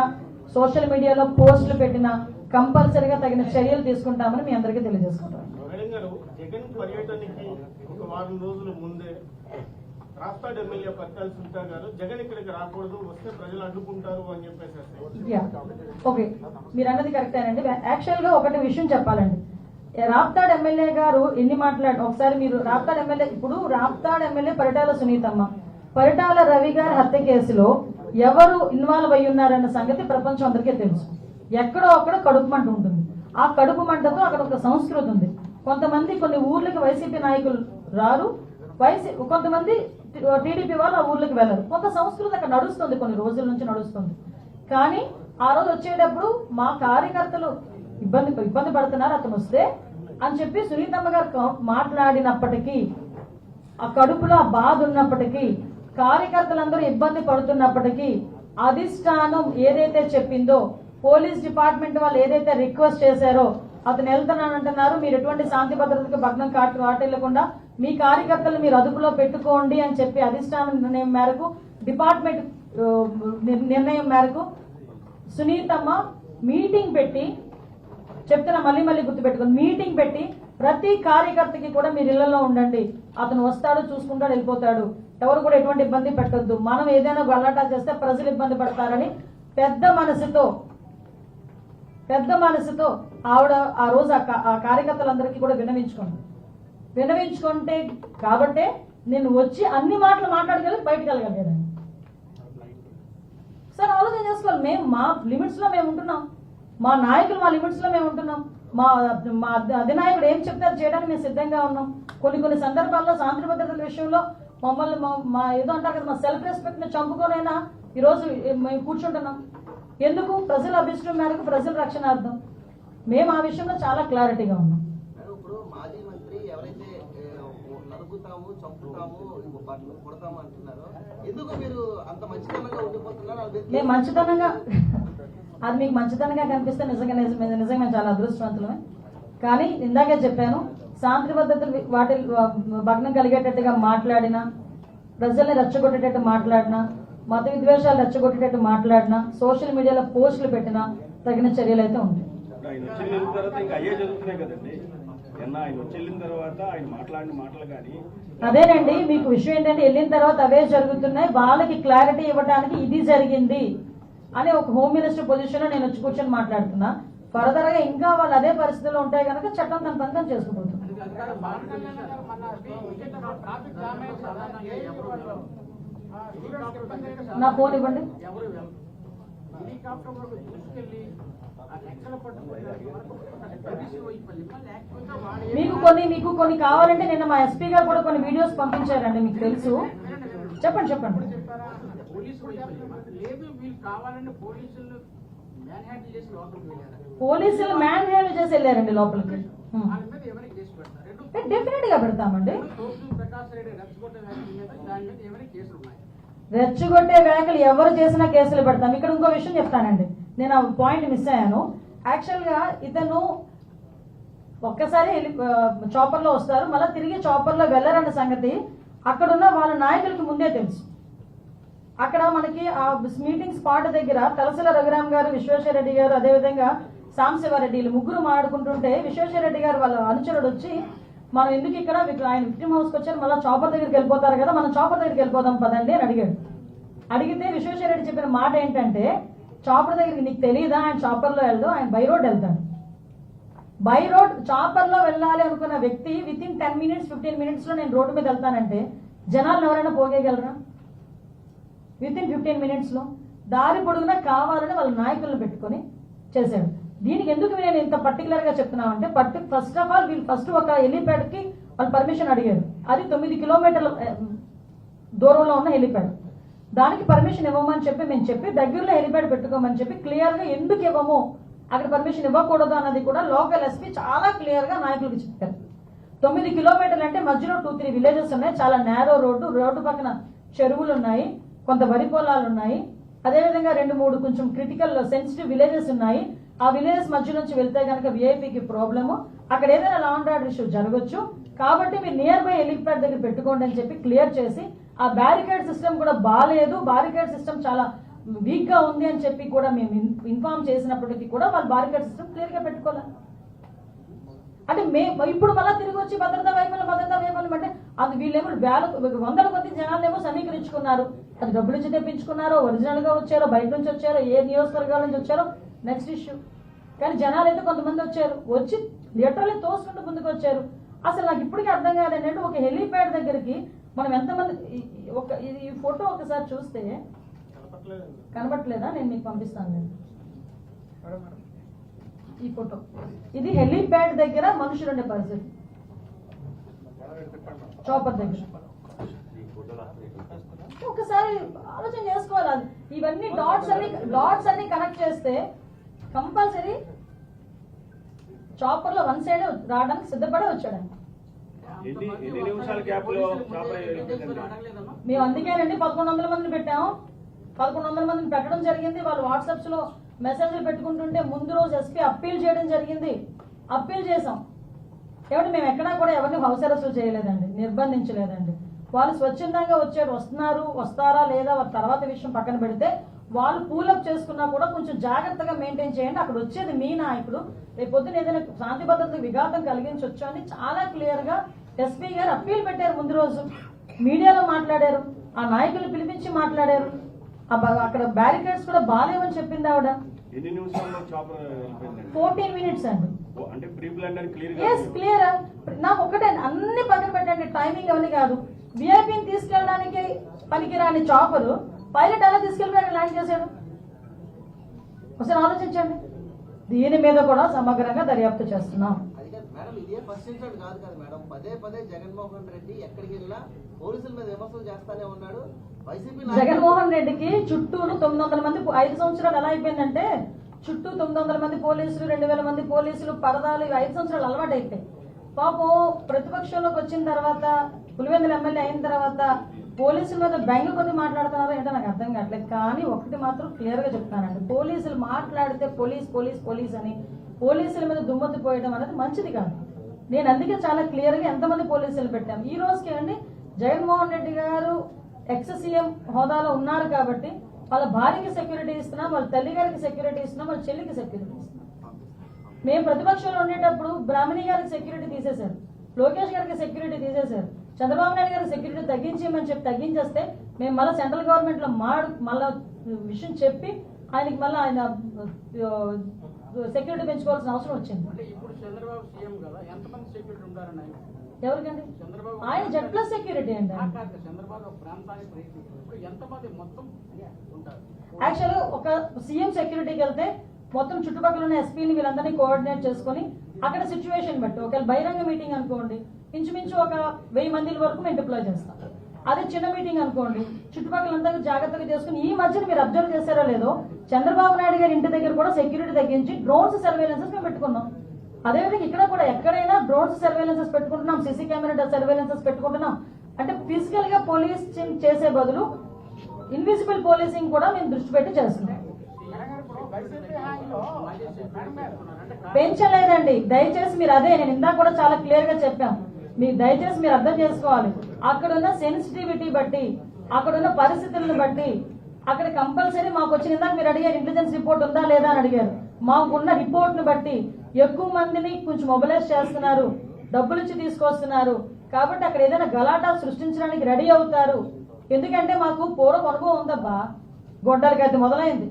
సోషల్ మీడియాలో పోస్టులు పెట్టినా కంపల్సరీగా తగిన చర్యలు తీసుకుంటామని మీ అందరికీ తెలియజేసుకుంటాం. జగన్ పర్యటనకి ఒక వారం రోజుల ముందే రాప్తాడ్ ఎమ్మెల్యే పట్టాల సుల్తాన్ గారు జగన్ ఇక్కడికి రాకూడదు, వస్తే ప్రజలు అడ్డుకుంటారు అని చెప్పేసి. ఓకే, మీరు అన్నది కరెక్టేనండి. యాక్చువల్ గా ఒకటి విషయం చెప్పాలండి, రాప్తాడ్ ఎమ్మెల్యే గారు ఎన్ని ఒకసారి మీరు రాప్తాడ్ ఎమ్మెల్యే పరిటాల సునీతమ్మ, పరిటాల రవి గారి హత్య కేసులో ఎవరు ఇన్వాల్వ్ అయి ఉన్నారన్న సంగతి ప్రపంచం అందరికీ తెలుసు. ఎక్కడో అక్కడ కడుపు మంట ఉంటుంది. ఆ కడుపు మంటతో అక్కడ ఒక సంస్కృతి ఉంది. కొంతమంది కొన్ని ఊర్లకి వైసీపీ నాయకులు రారు, కొంతమంది టీడీపీ వాళ్ళు ఆ ఊర్లకు వెళ్ళరు. కొంత సంస్కృతి అక్కడ నడుస్తుంది, కొన్ని రోజుల నుంచి నడుస్తుంది. కానీ ఆ రోజు వచ్చేటప్పుడు మా కార్యకర్తలు ఇబ్బంది పడుతున్నారు అతను వస్తే అని చెప్పి సునీతమ్మ గారు మాట్లాడినప్పటికీ, ఆ కడుపులో ఆ బాధ ఉన్నప్పటికీ, కార్యకర్తలందరూ ఇబ్బంది పడుతున్నప్పటికీ అధిష్టానం ఏదైతే చెప్పిందో, పోలీస్ డిపార్ట్మెంట్ వాళ్ళు ఏదైతే రిక్వెస్ట్ చేశారో, అతను వెళ్తున్నానంటున్నారు, మీరు ఎటువంటి శాంతి భద్రతకు భగ్నం కాటెళ్లకుండా మీ కార్యకర్తలు మీరు అదుపులో పెట్టుకోండి అని చెప్పి అధిష్టానం నిర్ణయం మేరకు, డిపార్ట్మెంట్ నిర్ణయం మేరకు సునీతమ్మ మీటింగ్ పెట్టి, చెప్తున్నా మళ్ళీ గుర్తుపెట్టుకోండి, మీటింగ్ పెట్టి ప్రతి కార్యకర్తకి కూడా మీరు ఇళ్లలో ఉండండి, అతను వస్తాడు, చూసుకుంటాడు, వెళ్ళిపోతాడు, ఎవరు కూడా ఎటువంటి ఇబ్బంది పెట్టొద్దు, మనం ఏదైనా గల్లాటా చేస్తే ప్రజలు ఇబ్బంది పడతారని పెద్ద మనసుతో ఆవిడ ఆ రోజు ఆ కార్యకర్తలందరికీ కూడా విన్నవించుకుంటే కాబట్టే నేను వచ్చి అన్ని మాటలు మాట్లాడగలిగి బయటకు వెళ్ళగలిగాను. సార్ ఆలోచన చేసుకోవాలి, మేము మా లిమిట్స్ లో మేము ఉంటున్నాం, మా నాయకులు మా లిమిట్స్ లో మేము ఉంటున్నాం, మా అధినాయకుడు ఏం చెప్తారు చేయడానికి మేము సిద్ధంగా ఉన్నాం. కొన్ని సందర్భాల్లో శాంతి భద్రతల విషయంలో మమ్మల్ని మా ఏదో అంటారు కదా, మా సెల్ఫ్ రెస్పెక్ట్ ని చంపుకోనైనా ఈరోజు మేము కూర్చుంటున్నాం. ఎందుకు? ప్రజల అభిష్టం మేరకు, ప్రజల రక్షణార్థం. మేము ఆ విషయంలో చాలా క్లారిటీగా ఉన్నాం. ఇప్పుడు మాజీ మంత్రి ఎవరైతే నరుకుతాము, చంపుతాము, కొడతాము అంటున్నారో, ఎందుకు మీరు అంత మంచితనంగా ఉండిపోతున్నారు? మేము మంచితనంగా, అది మీకు మంచితనంగా కనిపిస్తే నిజంగా మేము చాలా అదృష్టవంతులమే. కానీ ఇందాకే చెప్పాను, శాంతి భద్రతలు వాటి భగ్నం కలిగేటట్టుగా మాట్లాడినా, ప్రజల్ని రెచ్చగొట్టేటట్టు మాట్లాడినా, మత విద్వేషాలు రెచ్చగొట్టేటట్టు మాట్లాడినా, సోషల్ మీడియాలో పోస్టులు పెట్టినా తగిన చర్యలు అయితే ఉంటాయి. అదేనండి, మీకు విషయం ఏంటంటే వెళ్ళిన తర్వాత అవే జరుగుతున్నాయి. వాళ్ళకి క్లారిటీ ఇవ్వడానికి ఇది జరిగింది అని ఒక హోమ్ మినిస్టర్ పొజిషన్ లో నేను వచ్చి కూర్చొని మాట్లాడుతున్నా. ఫర్దర్ గా ఇంకా వాళ్ళు అదే పరిస్థితుల్లో ఉంటాయి కనుక చట్టం తన పని చేసుకుంటుంది. నా ఫోన్ ఇవ్వండి. మీకు కొన్ని కావాలంటే నిన్న మా ఎస్పీ గారు కూడా కొన్ని వీడియోస్ పంపించారండి, మీకు తెలుసు. చెప్పండి. పోలీసులు మ్యాన్ హ్యాండిల్ చేసి వెళ్ళారండి లోపలికి. డెఫినెట్ గా పెడతామండి. రెచ్చగొట్టే వ్యాఖ్యలు ఎవరు చేసినా కేసులు పెడతాం. ఇక్కడ ఇంకో విషయం చెప్తానండి, నేను ఆ పాయింట్ మిస్ అయ్యాను. యాక్చువల్ గా ఇతను ఒక్కసారి చాపర్ లో వస్తారు, మళ్ళీ తిరిగి చాపర్ లో వెళ్ళరన్న సంగతి అక్కడున్న వాళ్ళ నాయకులకి ముందే తెలుసు. అక్కడ మనకి ఆ మీటింగ్ స్పాట్ దగ్గర తలసల రఘురామ్ గారు, విశ్వేశ్వరరెడ్డి గారు, అదేవిధంగా సాంశివారెడ్డి ముగ్గురు మాట్లాడుకుంటుంటే విశ్వేశ్వరరెడ్డి గారు వాళ్ళ అనుచరుడు వచ్చి, మనం ఎందుకు ఇక్కడ ఆయన విక్టిమ్ హౌస్కి వచ్చారు, మళ్ళీ చాపర్ దగ్గరికి వెళ్ళిపోతారు కదా, మనం చాపర్ దగ్గరికి వెళ్ళిపోదాం పదండి అని అడిగాడు. అడిగితే విశ్వేశ్వరరెడ్డి చెప్పిన మాట ఏంటంటే, చాపర్ దగ్గరికి నీకు తెలియదా, ఆయన చాపర్లో వెళ్దు, ఆయన బై రోడ్ వెళ్తాడు. బై రోడ్ చాపర్లో వెళ్ళాలి అనుకున్న వ్యక్తి విత్ ఇన్ 10 minutes 15 minutes లో నేను రోడ్డు మీద వెళ్తానంటే జనాలను ఎవరైనా పోగేయగలరా? విత్ ఇన్ 15 minutes లో దారి పొడుగునా కావాలని వాళ్ళ నాయకులను పెట్టుకొని చేశాడు. దీనికి ఎందుకు నేను ఇంత పర్టికులర్ గా చెప్తున్నామంటే, ఫస్ట్ ఆఫ్ ఆల్ వీళ్ళు ఫస్ట్ ఒక హెలీప్యాడ్ కి వాళ్ళు పర్మిషన్ అడిగారు. అది 9 kilometers దూరంలో ఉన్న హెలీప్యాడ్. దానికి పర్మిషన్ ఇవ్వమని చెప్పి మేము చెప్పి దగ్గరలో హెలీప్యాడ్ పెట్టుకోమని చెప్పి క్లియర్ గా ఎందుకు ఇవ్వము, అక్కడ పర్మిషన్ ఇవ్వకూడదు అన్నది కూడా లోకల్ ఎస్పీ చాలా క్లియర్ గా నాయకులకు చెప్పారు. 9 kilometers అంటే మధ్యలో 2-3 విలేజెస్ ఉన్నాయి, చాలా నేరో రోడ్డు పక్కన చెరువులు ఉన్నాయి, కొంత వరి పొలాలు ఉన్నాయి, అదేవిధంగా 2-3 కొంచెం క్రిటికల్ సెన్సిటివ్ విలేజెస్ ఉన్నాయి. ఆ విలేజెస్ మధ్య నుంచి వెళ్తే కనుక విఐపికి ప్రాబ్లము, అక్కడ ఏదైనా లా అండ్ ఆర్డర్ ఇష్యూ జరగచ్చు, కాబట్టి మీరు నియర్ బై హెలిప్యాడ్ దగ్గర పెట్టుకోండి అని చెప్పి క్లియర్ చేసి, ఆ బ్యారికేడ్ సిస్టమ్ కూడా బాగాలేదు, బ్యారికేడ్ సిస్టమ్ చాలా వీక్ గా ఉంది అని చెప్పి కూడా మేము ఇన్ఫార్మ్ చేసినప్పటికీ కూడా వాళ్ళు బ్యారికేడ్ సిస్టమ్ క్లియర్ గా పెట్టుకోవాలి. అంటే ఇప్పుడు మళ్ళీ తిరిగి వచ్చి భద్రతా వైఫల్యం అంటే అది వీళ్ళేమో 100 కొద్ది జనాలేమో సమీకరించుకున్నారు. అది డబ్బులు ఇచ్చి తెప్పించుకున్నారో, ఒరిజినల్ గా వచ్చారో, బయట నుంచి వచ్చారో, ఏ నియోజకవర్గాల నుంచి వచ్చారో నెక్స్ట్ ఇష్యూ. కానీ జనాలు అయితే కొంతమంది వచ్చి లిటరల్లీ తోసుకుంటూ ముందుకు వచ్చారు. అసలు నాకు ఇప్పటికీ అర్థం కాదు ఏంటంటే, ఒక హెలీప్యాడ్ దగ్గరికి మనం ఎంతమంది, ఈ ఫోటో ఒకసారి చూస్తే కనబట్లేదా? నేను మీకు పంపిస్తాను. ఈ ఫోటో, ఇది హెలీప్యాడ్ దగ్గర మనుషులు ఉండే పరిస్థితి, చాపర్ దగ్గర. ఒకసారి ఆలోచన చేసుకోవాలి. ఇవన్నీ డాట్స్ అన్ని కనెక్ట్ చేస్తే కంపల్సరీ చాపర్ లో వన్ సైడ్ రావడానికి సిద్ధపడే వచ్చాడు. మేము అందుకేనండి 1100 మందిని పెట్టాము. 1100 మందిని పెట్టడం జరిగింది. వాళ్ళు వాట్సాప్స్ లో మెసేజ్లు పెట్టుకుంటుంటే ముందు రోజు ఎస్పీ అప్పీల్ చేయడం జరిగింది. అప్పీల్ చేసాం. కాబట్టి మేము ఎక్కడా కూడా ఎవరిని హౌస్ అరెస్ట్ చేయలేదండి, నిర్బంధించలేదండి. వాళ్ళు స్వచ్ఛందంగా వస్తారా లేదా తర్వాత విషయం పక్కన పెడితే వాళ్ళు పూలప్ చేసుకున్నా కూడా కొంచెం జాగ్రత్తగా మెయింటైన్ చేయండి. అక్కడ వచ్చేది మీ నాయకుడు, రేపు పొద్దున ఏదైనా శాంతి భద్రతకు విఘాతం కలిగించవచ్చు అని చాలా క్లియర్ గా ఎస్పీ గారు అప్పీల్ పెట్టారు. ముందు రోజు మీడియాలో మాట్లాడారు, ఆ నాయకులు పిలిపించి మాట్లాడారు. అక్కడ బ్యారికేడ్స్ కూడా బాగాలేవని చెప్పింది ఆవిడ. 14 minutes అండి. క్లియర్. నాకు ఒకటే, అన్ని పక్కన పెట్టండి, టైమింగ్ అవన్నీ కాదు. విఐపీని తీసుకెళ్ళడానికి పనికిరాని చాపరు పైలట్ ఎలా తీసుకెళ్ళి ల్యాండ్ చేశాడు? ఒకసారి ఆలోచించండి. దీని మీద కూడా సమగ్రంగా దర్యాప్తు చేస్తున్నాం. మేడం ఇదే ఫస్ట్ ఇన్సిడెంట్ కాదు కదా మేడం, పదే జగన్మోహన్ రెడ్డి ఎక్కడికి వెళ్ళినా పోలీసుల మీద విమర్శలు చేస్తానే ఉన్నాడు. జగన్మోహన్ రెడ్డికి చుట్టూను 900 మంది 5 సంవత్సరాలు ఎలా అయిపోయిందంటే చుట్టూ 900 మంది పోలీసులు, 2000 మంది పోలీసులు, పరదాలు, 5 సంవత్సరాలు అలవాటు అయిపోయాయి. పాపం ప్రతిపక్షంలోకి వచ్చిన తర్వాత, పులివెందుల ఎమ్మెల్యే అయిన తర్వాత పోలీసుల మీద బెంగ కొద్ది మాట్లాడుతున్నారో ఏంటో నాకు అర్థం కావట్లేదు. కానీ ఒకటి మాత్రం క్లియర్ గా చెప్తానండి, పోలీసులు మాట్లాడితే పోలీస్ అని పోలీసుల మీద దుమ్మతి పోయడం అనేది మంచిది కాదు. నేను అందుకే చాలా క్లియర్ గా ఎంతమంది పోలీసులు పెట్టాను. ఈ రోజుకి అండి జగన్మోహన్ రెడ్డి గారు ఎక్స్ సీఎం హోదాలో ఉన్నారు కాబట్టి వాళ్ళ భార్యకి సెక్యూరిటీ ఇస్తున్నాం, వాళ్ళ తల్లి గారికి సెక్యూరిటీ ఇస్తున్నాం, వాళ్ళ చెల్లికి సెక్యూరిటీ ఇస్తున్నాం. మేము ప్రతిపక్షంలో ఉండేటప్పుడు బ్రాహ్మణి గారికి సెక్యూరిటీ తీసేశారు, లోకేష్ గారికి సెక్యూరిటీ తీసేశారు, చంద్రబాబు నాయుడు గారికి సెక్యూరిటీ తగ్గించేయమని చెప్పి తగ్గించేస్తే మేము మళ్ళీ సెంట్రల్ గవర్నమెంట్ లో మళ్ళా విషయం చెప్పి ఆయనకి మళ్ళీ ఆయన సెక్యూరిటీ పెంచుకోవాల్సిన అవసరం వచ్చింది. ఎవరికండి? ఆయన Z+ సెక్యూరిటీ అండి. యాక్చువల్గా ఒక సీఎం సెక్యూరిటీకి వెళ్తే మొత్తం చుట్టుపక్కల ఉన్న ఎస్పీని వీళ్ళందరినీ కోఆర్డినేట్ చేసుకుని అక్కడ సిచ్యువేషన్ బట్టి, ఒకవేళ బహిరంగ మీటింగ్ అనుకోండి ఇంచుమించు ఒక 1000 మంది వరకు మేము డిప్లాయ్ చేస్తాం. అదే చిన్న మీటింగ్ అనుకోండి చుట్టుపక్కల అంతా జాగ్రత్తగా చేసుకుని, ఈ మధ్యన మీరు అబ్జర్వ్ చేశారో లేదో చంద్రబాబు నాయుడు గారి ఇంటి దగ్గర కూడా సెక్యూరిటీ తగ్గించి డ్రోన్స్ సర్వేలెన్సెస్ మేము పెట్టుకున్నాం. అదేవిధంగా ఇక్కడ కూడా ఎక్కడైనా డ్రోన్స్ సర్వేలెన్సెస్ పెట్టుకుంటున్నాం, సీసీ కెమెరా సర్వేలెన్సెస్ పెట్టుకుంటున్నాం. అంటే ఫిజికల్ గా పోలీసింగ్ చేసే బదులు ఇన్విజిబుల్ పోలీసింగ్ కూడా మేము దృష్టి పెట్టి చేస్తున్నాం. పెంచలేదండి, దయచేసి మీరు అదే నేను ఇందాక కూడా చాలా క్లియర్ గా చెప్పాం. మీరు దయచేసి మీరు అర్థం చేసుకోవాలి, అక్కడున్న సెన్సిటివిటీ బట్టి, అక్కడున్న పరిస్థితులను బట్టి అక్కడ కంపల్సరీ మాకు వచ్చిన ఇందాక మీరు అడిగారు ఇంటెలిజెన్స్ రిపోర్ట్ ఉందా లేదా అని అడిగారు. మాకున్న రిపోర్ట్ ను బట్టి ఎక్కువ మందిని కొంచెం మొబిలైజ్ చేస్తున్నారు, డబ్బులు ఇచ్చి తీసుకొస్తున్నారు కాబట్టి అక్కడ ఏదైనా గలాటా సృష్టించడానికి రెడీ అవుతారు. ఎందుకంటే మాకు పూర్వం అనుభవం ఉందబ్బా, గొడ్డలకైతే మొదలైంది,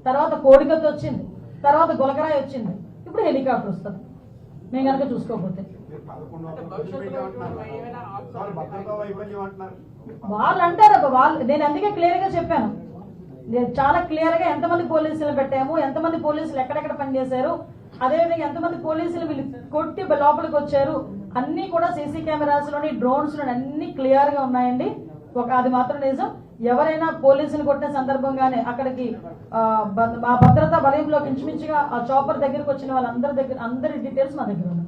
తర్వాత కోడికత్తి వచ్చింది, తర్వాత గులకరాయి వచ్చింది, ఇప్పుడు హెలికాప్టర్ వస్తుంది మేము కనుక చూసుకోకపోతే. వాళ్ళు అంటారు నేను అందుకే క్లియర్ గా చెప్పాను, నేను చాలా క్లియర్ గా ఎంతమంది పోలీసులు పెట్టాము, ఎంతమంది పోలీసులు ఎక్కడెక్కడ పనిచేశారు, అదేవిధంగా ఎంతమంది పోలీసులు వీళ్ళు కొట్టి లోపలికి వచ్చారు, అన్ని కూడా సీసీ కెమెరాస్ లోని డ్రోన్స్ లోని అన్ని క్లియర్ గా ఉన్నాయండి. అది మాత్రం నిజం. ఎవరైనా పోలీసులు కొట్టిన సందర్భంగానే అక్కడికి ఆ భద్రతా వలయంలోకి ఇంచుమించుగా ఆ చాపర్ దగ్గరకు వచ్చిన వాళ్ళందరి దగ్గర అందరి డీటెయిల్స్ మా దగ్గర ఉన్నాయి.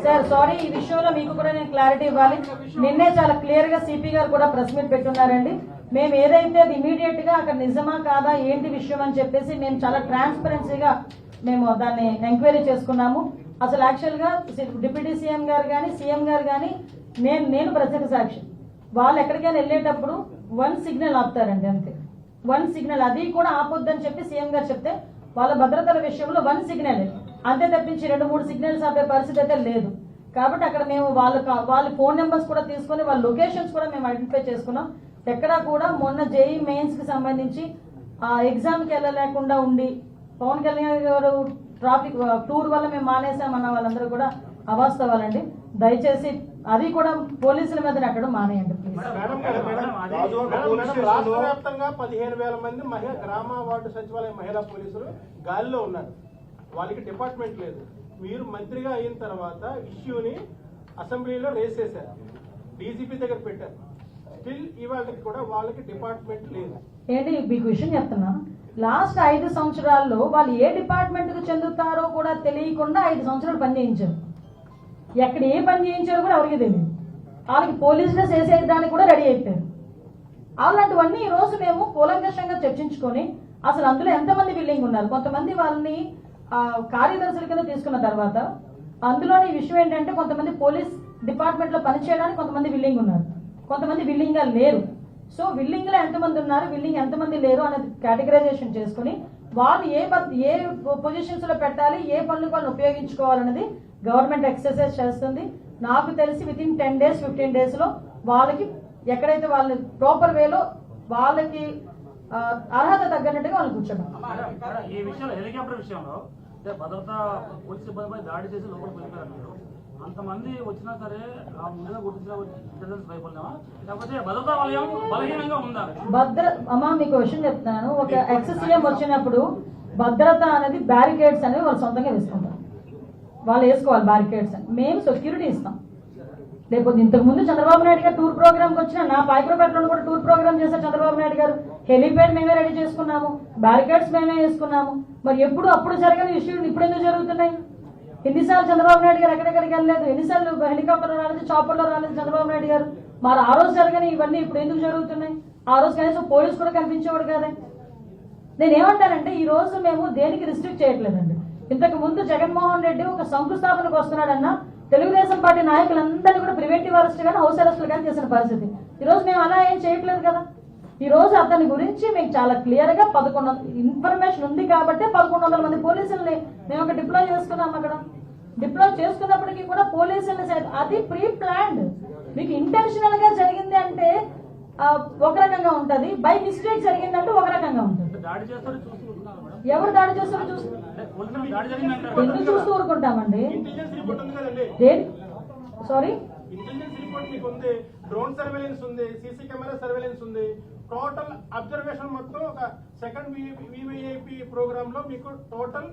సార్ సారీ, ఈ విషయంలో మీకు కూడా నేను క్లారిటీ ఇవ్వాలి. నిన్నే చాలా క్లియర్ గా సిపి గారు కూడా ప్రెస్ మీట్ పెట్టున్నారండి. మేము ఏదైతే అది ఇమీడియట్ గా అక్కడ నిజమా కాదా ఏంటి విషయం అని చెప్పేసి మేము చాలా ట్రాన్స్పరెన్సీగా మేము దాన్ని ఎంక్వైరీ చేసుకున్నాము. అసలు యాక్చువల్ గా డిప్యూటీ సీఎం గారు కానీ సీఎం గారు కానీ నేను ప్రత్యేక సాక్షి, వాళ్ళు ఎక్కడికైనా వెళ్ళేటప్పుడు 1 సిగ్నల్ ఆపుతారండి, అంతే 1 సిగ్నల్. అది కూడా ఆపొద్దని చెప్పి సీఎం గారు చెప్తే వాళ్ళ భద్రతల విషయంలో 1 సిగ్నల్ అంతే తప్పించి 2-3 సిగ్నల్స్ ఆపే పరిస్థితి అయితే లేదు. కాబట్టి అక్కడ మేము వాళ్ళ ఫోన్ నెంబర్స్ కూడా తీసుకొని వాళ్ళ లొకేషన్స్ కూడా మేము ఐడెంటిఫై చేసుకున్నాం. ఎక్కడా కూడా మొన్న జేఈ మెయిన్స్ కి సంబంధించి ఆ ఎగ్జామ్ కి వెళ్ళలేకుండా ఉండి పవన్ కళ్యాణ్ గారు ట్రాఫిక్ టూర్ వల్ల మేము మానేసామన్న వాళ్ళందరూ కూడా అవాస్తవాలండి. దయచేసి అది కూడా పోలీసుల మీద నెట్టడం మానేయండి ప్లీజ్. రాష్ట్ర వ్యాప్తంగా 15,000 మంది గ్రామ వార్డు సచివాలయ మహిళా పోలీసులు గాలిలో ఉన్నారు. వాళ్ళకి డిపార్ట్మెంట్ లేదు. మీరు మంత్రిగా అయిన తర్వాత ఇష్యూని అసెంబ్లీలో రేస్ చేశారు, డీజీపీ దగ్గర పెట్టారు. స్టిల్ ఇవాళకి కూడా వాళ్ళకి డిపార్ట్మెంట్ లేదు. ఏంటి మీకు విషయం చెప్తున్నా, లాస్ట్ 5 సంవత్సరాల్లో వాళ్ళు ఏ డిపార్ట్మెంట్ కు చెందుతారో కూడా తెలియకుండా 5 సంవత్సరాలు పని చేయించారు. ఎక్కడ ఏ పని చేయించారో కూడా ఎవరికి తెలియదు. వాళ్ళకి పోలీస్ డ్రెస్ వేసేయడానికి కూడా రెడీ అయిపోయారు. అలాంటివన్నీ ఈ రోజు మేము కూలంకషంగా చర్చించుకొని అసలు అందులో ఎంతమంది విల్లింగ్ ఉన్నారు. కొంతమంది వాళ్ళని కార్యదర్శుల కింద తీసుకున్న తర్వాత అందులోని విషయం ఏంటంటే కొంతమంది పోలీస్ డిపార్ట్మెంట్ లో పనిచేయడానికి కొంతమంది విల్లింగ్ ఉన్నారు, కొంతమంది విల్లింగ్ గా లేరు. సో విల్లింగ్ లో ఎంతమంది ఉన్నారు, విల్లింగ్ ఎంతమంది లేరు అనేది కేటగరైజేషన్ చేసుకుని వాళ్ళు ఏ పొజిషన్స్ లో పెట్టాలి, ఏ పనులకు వాళ్ళని ఉపయోగించుకోవాలనేది గవర్నమెంట్ ఎక్సర్సైజ్ చేస్తుంది. నాకు తెలిసి విత్ ఇన్ 10 days 15 days లో వాళ్ళకి ఎక్కడైతే వాళ్ళు ప్రాపర్ వేలో వాళ్ళకి అర్హత తగ్గట్టుగా వాళ్ళు కూర్చోడం. ఈ విషయంలో హెలికాప్టర్ విషయంలో భద్రతా పోలీసు సిబ్బందిపై దాడి చేసి లోపలికి వెళ్ళిపోయారు. అంతమంది వచ్చినా సరే ముందుగా గుర్తించిన భయపడినామా, లేకపోతే భద్రతా వలయం బలహీనంగా ఉందా? అమ్మా మీకు విషయం చెప్తున్నాను, ఒక ఎక్స్-సీఎం వచ్చినప్పుడు భద్రత అనేది బ్యారికేడ్స్ అనేవి వాళ్ళు సొంతంగా వేసుకుంటారు. వాళ్ళు వేసుకోవాలి బ్యారికేడ్స్ అని. మేము సెక్యూరిటీ ఇస్తాం. లేకపోతే ఇంతకు ముందు చంద్రబాబు నాయుడు గారు టూర్ ప్రోగ్రామ్కి వచ్చిన నా పాయకురపేటలో కూడా టూర్ ప్రోగ్రామ్ చేశారు చంద్రబాబు నాయుడు గారు. హెలిప్యాడ్ మేమే రెడీ చేసుకున్నాము, బ్యారికేడ్స్ మేమే వేసుకున్నాము. మరి ఎప్పుడు అప్పుడు జరగని ఇష్యూలు ఇప్పుడు ఎందుకు జరుగుతున్నాయి? ఎన్నిసార్లు చంద్రబాబు నాయుడు గారు ఎక్కడెక్కడికి వెళ్ళలేదు, ఎన్నిసార్లు హెలికాప్టర్లో రాలేదు, చాపర్లో రాలేదు చంద్రబాబు నాయుడు గారు. మరి ఆ రోజు జరగని ఇవన్నీ ఇప్పుడు ఎందుకు జరుగుతున్నాయి? ఆ రోజు కనీసం పోలీసు కూడా కనిపించేవాడు కాదే. నేనేమంటానంటే ఈ రోజు మేము దేనికి రిస్ట్రిక్ట్ చేయట్లేదండి. ఇంతకు ముందు జగన్మోహన్ రెడ్డి ఒక శంకుస్థాపనకు వస్తున్నాడన్న తెలుగుదేశం పార్టీ నాయకులందరినీ కూడా ప్రివెంటివ్ అరెస్ట్ కానీ హౌస్ అరెస్టులు కానీ చేసిన పరిస్థితి. ఈ రోజు మేము అలా ఏం చేయట్లేదు కదా. ఈ రోజు అతని గురించి మీకు చాలా క్లియర్ గా 1100 ఇన్ఫర్మేషన్ ఉంది కాబట్టి 1100 మంది పోలీసుల్ని మేము ఒక డిప్లాయ్ చేసుకున్నాం. అక్కడ డిప్లాయ్ చేసుకున్నప్పటికీ కూడా పోలీసుల్ని అది ప్రీ ప్లాన్డ్. మీకు ఇంటెన్షనల్ గా జరిగింది అంటే ఒక రకంగా ఉంటది, బై మిస్టేక్ జరిగిందంటే ఒక రకంగా ఉంటుంది. ఎవరు దాడి చేస్తారో ఎందుకు చూస్తూ ఊరుకుంటామండి? సారీ, ఇంటెలిజెన్స్ రిపోర్ట్ మీకు ఉంది, డ్రోన్ సర్వేలెన్స్ ఉంది, సీసీ కెమెరా సర్వేలెన్స్ ఉంది, టోటల్ అబ్జర్వేషన్ మొత్తం ఒక సెకండ్ వివిఐపి ప్రోగ్రామ్ లో మీకు టోటల్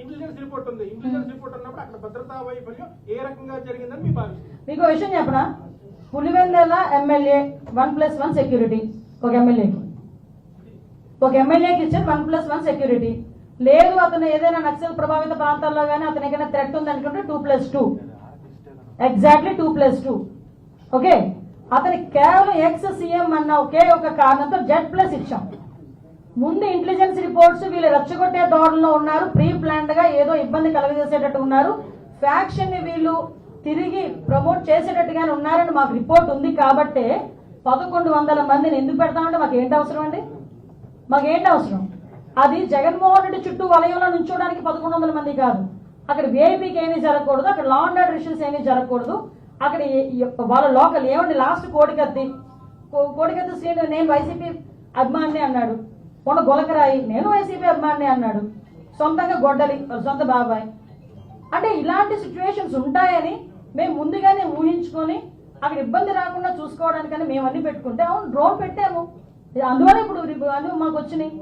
ఇంటెలిజెన్స్ రిపోర్ట్ ఉంది. ఇంటెలిజెన్స్ రిపోర్ట్ ఉన్నప్పుడు అక్కడ భద్రతా వైఫల్యం ఏ రకంగా జరిగిందని మీ భావిస్తారు? మీకు విషయం చెప్పనా, పులివెందుల ఎమ్మెల్యే 1+1 సెక్యూరిటీ ఒక ఎమ్మెల్యేకి ఇచ్చారు 1+1 సెక్యూరిటీ. లేదు అతను ఏదైనా నక్సల్ ప్రభావిత ప్రాంతాల్లో కానీ అతను ఏదైనా థ్రెట్ ఉంది అనుకుంటే 2+2, ఎగ్జాక్ట్లీ 2+2. ఓకే, అతనికి కేవలం ఎక్స్-సీఎం అన్న ఒకే ఒక కారణంతో Z+ ఇచ్చాం. ముందు ఇంటెలిజెన్స్ రిపోర్ట్స్ వీళ్ళు రెచ్చగొట్టే దోడల్లో ఉన్నారు, ప్రీ ప్లాన్డ్ గా ఏదో ఇబ్బంది కలగజేసేటట్టు ఉన్నారు, ఫ్యాక్షన్ ని వీళ్ళు తిరిగి ప్రమోట్ చేసేటట్టుగానే ఉన్నారని మాకు రిపోర్ట్ ఉంది. కాబట్టే 1100 మందిని ఎందుకు పెడతామంటే మాకేంటి అవసరం అండి? మాకేంటి అవసరం? అది జగన్మోహన్ రెడ్డి చుట్టూ వలయంలో నుంచోడానికి 1100 మంది కాదు. అక్కడ విఐపీకి ఏమీ జరగకూడదు, అక్కడ లా అండ్ ఆర్డర్ ఇష్యూస్ ఏమీ జరగకూడదు. అక్కడ వాళ్ళ లోకల్ ఏమండి లాస్ట్ కోడికత్తి శ్రీను నేను వైసీపీ అభిమాని అన్నాడు, మొన్న గొలకరాయి నేను వైసీపీ అభిమాని అన్నాడు, సొంతంగా గొడ్డలి సొంత బాబాయ్. అంటే ఇలాంటి సిచ్యువేషన్స్ ఉంటాయని మేము ముందుగానే ఊహించుకొని అక్కడ ఇబ్బంది రాకుండా చూసుకోవడానికని మేము అన్ని పెట్టుకుంటే అవును డ్రోన్ పెట్టాము, అందువల్ల ఇప్పుడు అన్ని మాకు వచ్చినాయి.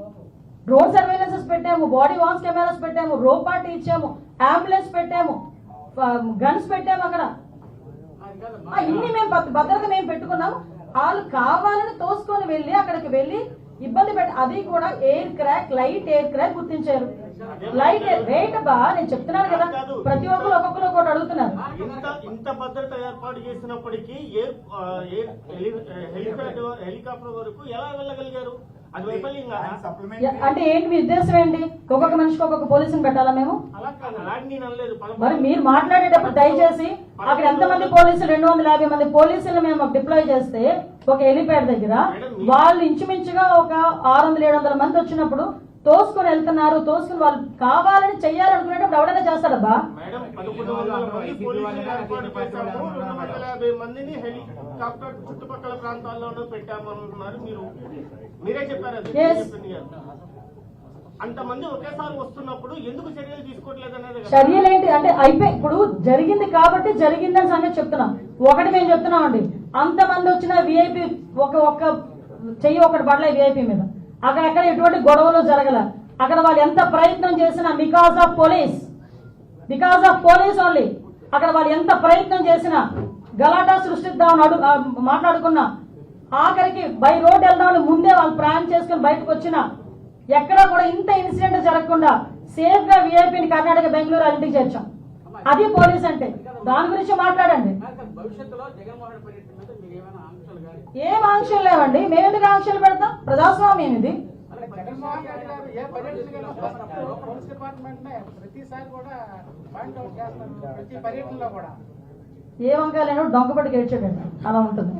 డ్రోన్ సర్వేలెన్సెస్ పెట్టాము, బాడీ వాన్స్ కెమెరాస్ పెట్టాము, రో పార్టీ ఇచ్చాము, అంబులెన్స్ పెట్టాము, గన్స్ పెట్టాము. అక్కడ ఇన్ని మేము భద్రత మేము పెట్టుకున్నాము. వాళ్ళు కావాలని తోసుకొని వెళ్ళి అక్కడికి వెళ్ళి ఇబ్బంది పెట్టి అది కూడా air crack, light air crack గుర్తించారు. లైట్ వెయిట్ బా నేను చెప్తున్నాను కదా, ప్రతి ఒక్కరు ఒక్కొక్కరు ఒకటి అడుగుతున్నారు. ఇంత భద్రత ఏర్పాటు చేసినప్పటికీ హెలికాప్టర్ వరకు ఎలా వెళ్ళగలిగారు? అంటే ఏంటి మీ ఉద్దేశం ఏంటి? ఒక్కొక్క మనిషికి ఒక్కొక్క పోలీసుని పెట్టాలా మేము? మరి మీరు మాట్లాడేటప్పుడు దయచేసి అక్కడ ఎంతమంది పోలీసులు 250 మంది పోలీసులు మేము డిప్లాయ్ చేస్తే ఒక హెలిప్యాడ్ దగ్గర వాళ్ళు ఇంచుమించుగా ఒక 600-700 మంది వచ్చినప్పుడు తోసుకొని వెళ్తున్నారు. తోసుకుని వాళ్ళు కావాలని చెయ్యాలనుకునేటప్పుడు ఎవడైనా చేస్తాడబ్బా? 250 మందిని హెలికాప్టర్ చుట్టుపక్కల ప్రాంతాల్లోనూ పెట్టామనుకున్నారు, మీరే చెప్పారు. అంతమంది ఒకేసారి వస్తున్నప్పుడు ఎందుకు చర్యలు తీసుకోవట్లేదు అనేది కదా. చర్యలు ఏంటి అంటే అయిపోయి ఇప్పుడు జరిగింది కాబట్టి జరిగిందని సంగతి చెప్తున్నాం. ఒకటి మేము చెప్తున్నామండి, అంతమంది వచ్చిన విఐపి ఒక్క చెయ్యి ఒకటి పడలే విఐపి మీద. అక్కడెక్కడ ఎటువంటి గొడవలు జరగల. అక్కడ వాళ్ళు ఎంత ప్రయత్నం చేసినా బికాస్ ఆఫ్ పోలీస్ ఓన్లీ, అక్కడ వాళ్ళు ఎంత ప్రయత్నం చేసినా గలాటా సృష్టిద్దామని మాట్లాడుకున్నా, ఆఖరికి బై రోడ్ వెళ్దామని ముందే వాళ్ళు ప్లాన్ చేసుకుని బయటకు వచ్చినా ఎక్కడా కూడా ఇంత ఇన్సిడెంట్ జరగకుండా సేఫ్ గా విఐపిని కర్ణాటక బెంగళూరు ఇంటికి చేర్చాం. అది పోలీస్ అంటే. దాని గురించి మాట్లాడండి. భవిష్యత్తులో జగన్మోహన్ పర్యటన మీద మీరు ఏమైనా ఆంక్షలు కానీ ఏం ఆంక్షలు లేవండి. మేము ఎందుకు ఆంక్షలు పెడతాం? ప్రజాస్వామ్యం ఇది. జగన్మోహన్ రెడ్డి గారు ఏ పర్యటనలో వస్తున్నప్పుడు పోలీస్ డిపార్ట్మెంట్ నే ప్రతిసారి కూడా పాయింట్ అవుట్ చేస్తారు, ప్రతి పర్యటనలో కూడా. ఏ వంకాయలు దొంగపడి గెలిచేటండి అలా ఉంటుంది.